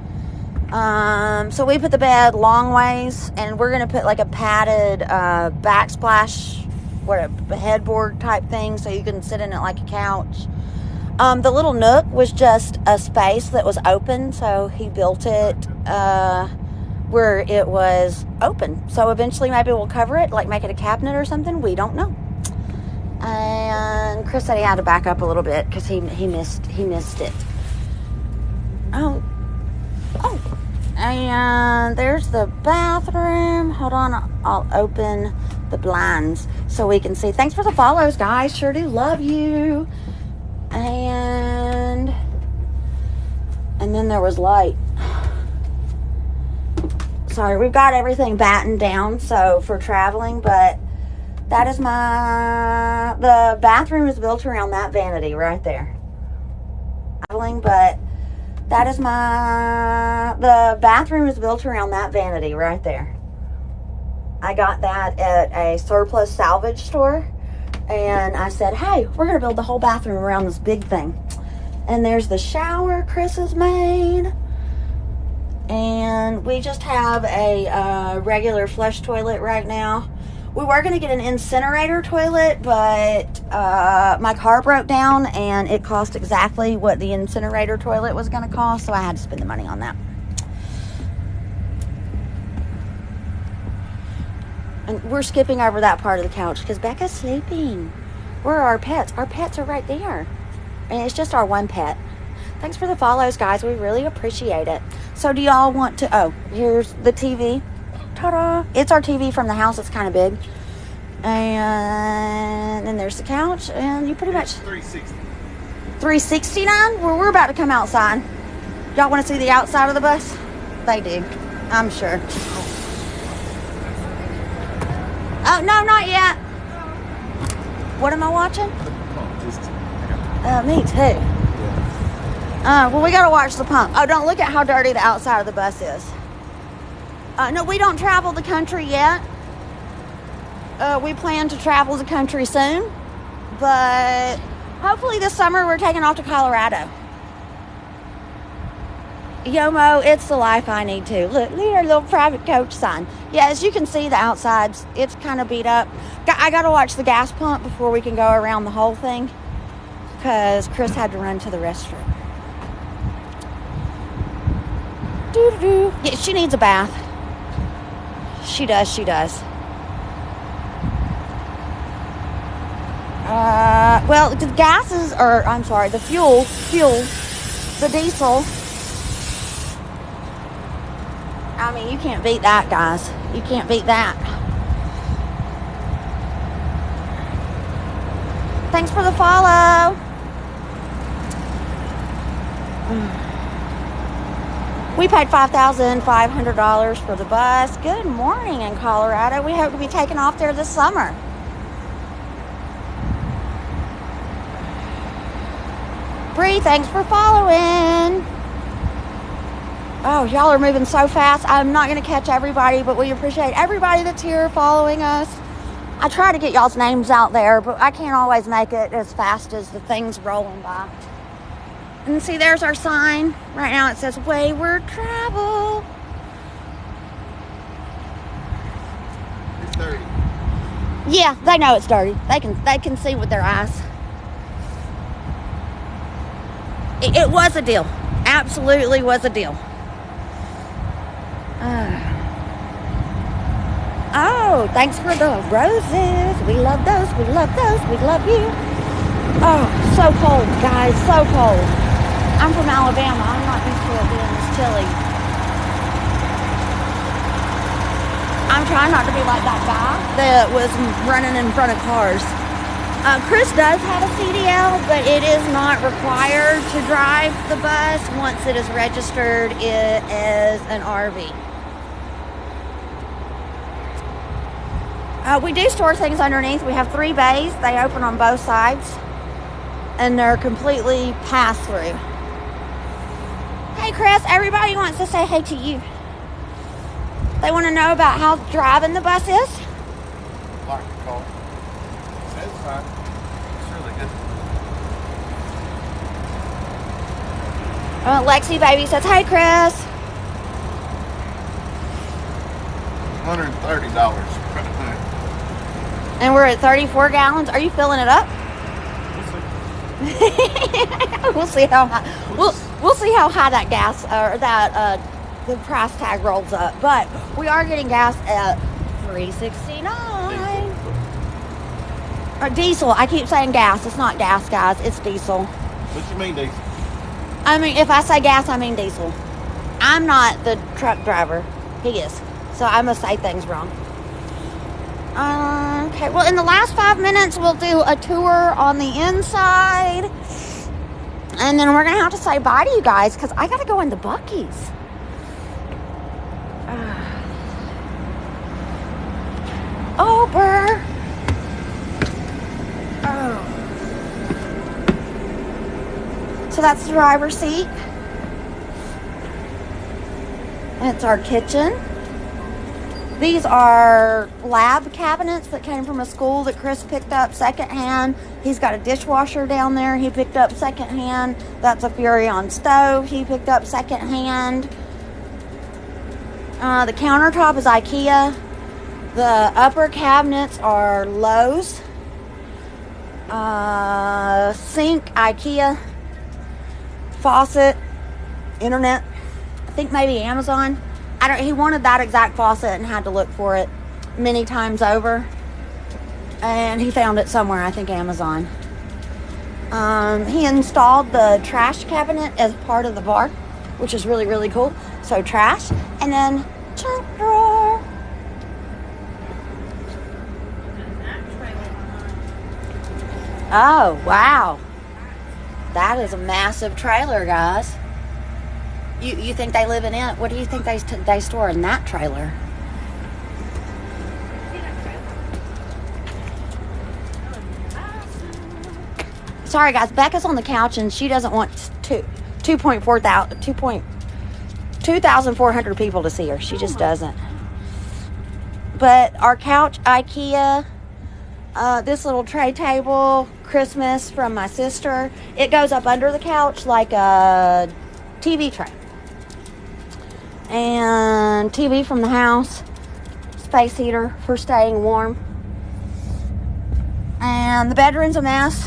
So we put the bed long ways, and we're gonna put like a padded backsplash a headboard type thing, so you can sit in it like a couch. The little nook was just a space that was open, so he built it where it was open. So eventually maybe we'll cover it, like make it a cabinet or something. We don't know. And Chris said he had to back up a little bit because he missed it. Oh. And there's the bathroom. Hold on, I'll open the blinds so we can see. Thanks for the follows, guys. Sure do love you. And then there was light. Sorry, we've got everything battened down so for traveling, but that is the bathroom is built around that vanity right there. But that is the bathroom is built around that vanity right there. I got that at a surplus salvage store, and I said, hey, we're going to build the whole bathroom around this big thing. And there's the shower Chris has made. And we just have a regular flush toilet right now. We were going to get an incinerator toilet, but my car broke down and it cost exactly what the incinerator toilet was going to cost, so I had to spend the money on that. And we're skipping over that part of the couch because Becca's sleeping. Where are our pets? Our pets are right there. And it's just our one pet. Thanks for the follows, guys. We really appreciate it. So do y'all want to... Oh, here's the TV. Ta-da! It's our TV from the house. It's kind of big. And then there's the couch. And you pretty much... 360. 369? Well, we're about to come outside. Y'all want to see the outside of the bus? They do. I'm sure. Oh, no, not yet. What am I watching? Me too. Well, we gotta watch the pump. Oh, don't look at how dirty the outside of the bus is. No, we don't travel the country yet. We plan to travel the country soon, but hopefully this summer we're taking off to Colorado. Yomo, it's the life I need to. Look at our little private coach sign. Yeah, as you can see, the outside's, it's kind of beat up. I gotta watch the gas pump before we can go around the whole thing, because Chris had to run to the restroom. Doo-doo-doo. Yeah, she needs a bath. She does. Well, the gases, or I'm sorry, the fuel, the diesel. I mean, you can't beat that, guys. You can't beat that. Thanks for the follow. We paid $5,500 for the bus. Good morning in Colorado. We hope to be taking off there this summer. Bree, thanks for following. Oh, y'all are moving so fast. I'm not going to catch everybody, but we appreciate everybody that's here following us. I try to get y'all's names out there, but I can't always make it as fast as the things rolling by. And see, there's our sign. Right now it says Wayward Travel. It's dirty. Yeah, they know it's dirty. They can see with their eyes. It was a deal. Absolutely was a deal. Oh, thanks for the roses. We love those. We love those. We love you. Oh, so cold, guys. So cold. I'm from Alabama. I'm not used to it being this chilly. I'm trying not to be like that guy that was running in front of cars. Chris does have a CDL, but it is not required to drive the bus once it is registered as an RV. We do store things underneath. We have 3 bays. They open on both sides, and they're completely pass-through. Hey, Chris, everybody wants to say hey to you. They want to know about how driving the bus is. Like the car. It's fine. It's really good. Lexi Baby says, hey, Chris. $130. And we're at 34 gallons. Are you filling it up? We'll see how high. We'll see how high that gas or that the price tag rolls up. But we are getting gas at $3.69. Diesel. I keep saying gas. It's not gas, guys. It's diesel. What you mean, diesel? I mean, if I say gas, I mean diesel. I'm not the truck driver. He is. So I must say things wrong. Okay, well, in the last 5 minutes, we'll do a tour on the inside. And then we're going to have to say bye to you guys because I got to go into Buc-ee's. Oh, Burr. Oh. So that's the driver's seat. It's our kitchen. These are lab cabinets that came from a school that Chris picked up secondhand. He's got a dishwasher down there he picked up secondhand. That's a Furrion stove he picked up secondhand. The countertop is IKEA. The upper cabinets are Lowe's. Sink, IKEA. Faucet, internet. I think maybe Amazon. He wanted that exact faucet and had to look for it many times over. And he found it somewhere, I think Amazon. He installed the trash cabinet as part of the bar, which is really, really cool. So trash. And then junk drawer. Oh, wow. That is a massive trailer, guys. You think they live in it? What do you think they store in that trailer? Sorry, guys. Becca's on the couch and she doesn't want 2,400 people to see her. She just doesn't. But our couch, IKEA. This little tray table, Christmas from my sister. It goes up under the couch like a TV tray. And TV from the house. Space heater for staying warm. And the bedroom's a mess.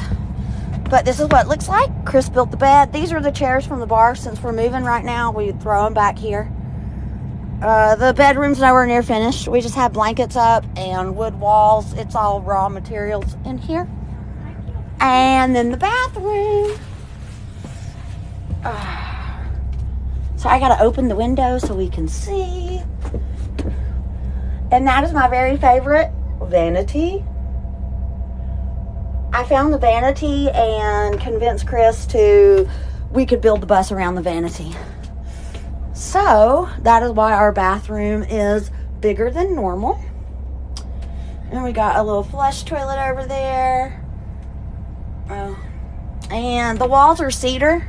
But this is what it looks like. Chris built the bed. These are the chairs from the bar. Since we're moving right now, we throw them back here. The bedroom's nowhere near finished. We just have blankets up and wood walls. It's all raw materials in here. And then the bathroom. So I got to open the window so we can see. And that is my very favorite vanity. I found the vanity and convinced Chris we could build the bus around the vanity. So that is why our bathroom is bigger than normal. And we got a little flush toilet over there. And the walls are cedar.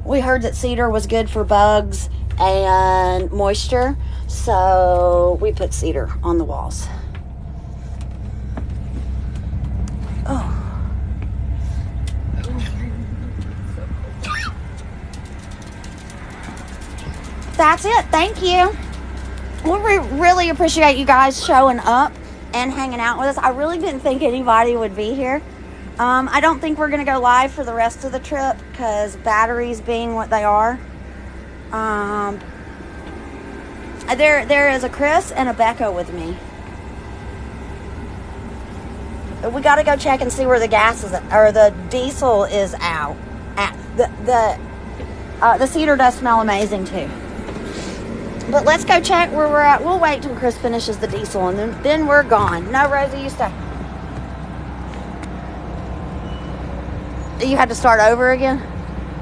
We heard that cedar was good for bugs and moisture, so we put cedar on the walls. Oh. That's it. Thank you. We really appreciate you guys showing up and hanging out with us. I really didn't think anybody would be here. I don't think we're going to go live for the rest of the trip because batteries being what they are. There is a Chris and a Becca with me. We got to go check and see where the gas is, or the diesel is out. The cedar does smell amazing too. But let's go check where we're at. We'll wait till Chris finishes the diesel and then we're gone. No, Rosie, you stay. You had to start over again?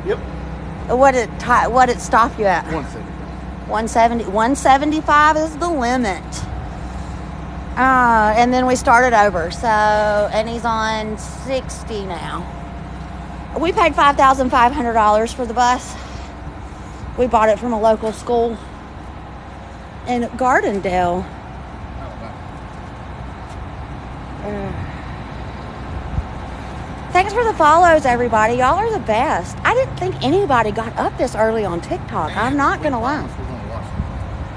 Yep. What did it stop you at? 170. 175 is the limit. And then we started over. So, and he's on 60 now. We paid $5,500 for the bus. We bought it from a local school in Gardendale. Thanks for the follows, everybody. Y'all are the best. I didn't think anybody got up this early on TikTok. I'm not going to lie.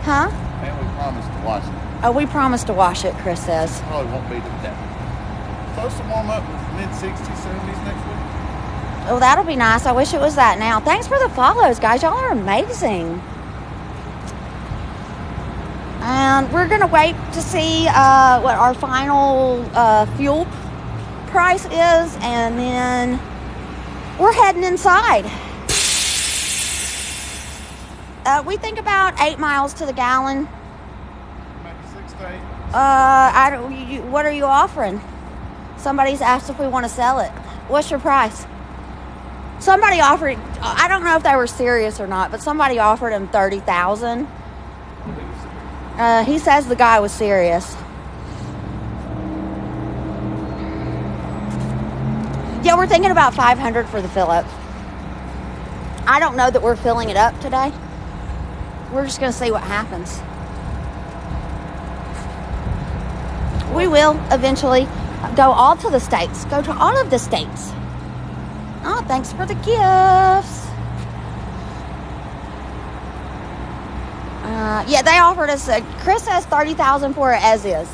Huh? And we promised to wash it. Oh, we promised to wash it, Chris says. Probably won't be today. supposed to warm up mid-60s, 70s next week. Oh, that'll be nice. I wish it was that now. Thanks for the follows, guys. Y'all are amazing. And we're going to wait to see what our final fuel price is, and then we're heading inside. We think about 8 miles to the gallon. Maybe 6 to 8. What are you offering? Somebody's asked if we want to sell it. What's your price? Somebody offered, I don't know if they were serious or not, but somebody offered him $30,000. He says the guy was serious. Yeah, we're thinking about $500 for the fill up. I don't know that we're filling it up today. We're just going to see what happens. We will eventually go all to the states. Go to all of the states. Oh, thanks for the gifts. Yeah, they offered us. Chris says $30,000 for it as is.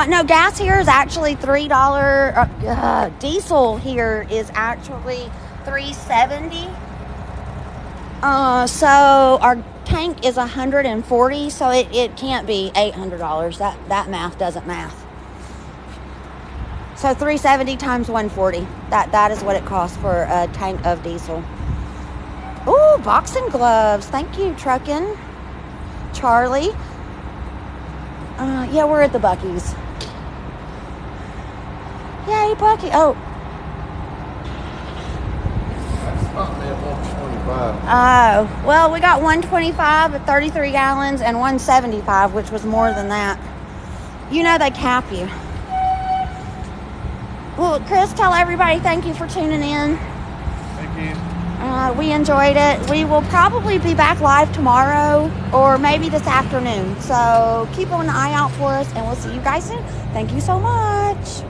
No, gas here is actually $3. Diesel here is actually $3.70. So our tank is $140. So it can't be $800. That math doesn't math. So $3.70 times $140. That is what it costs for a tank of diesel. Ooh, boxing gloves. Thank you, Truckin'. Charlie. Yeah, we're at the Buc-ee's. Yay, Buc-ee. Oh. That's not me at 125. Oh. Well, we got 125 at 33 gallons and 175, which was more than that. You know they cap you. Well, Chris, tell everybody thank you for tuning in. Thank you. We enjoyed it. We will probably be back live tomorrow or maybe this afternoon. So keep an eye out for us, and we'll see you guys soon. Thank you so much.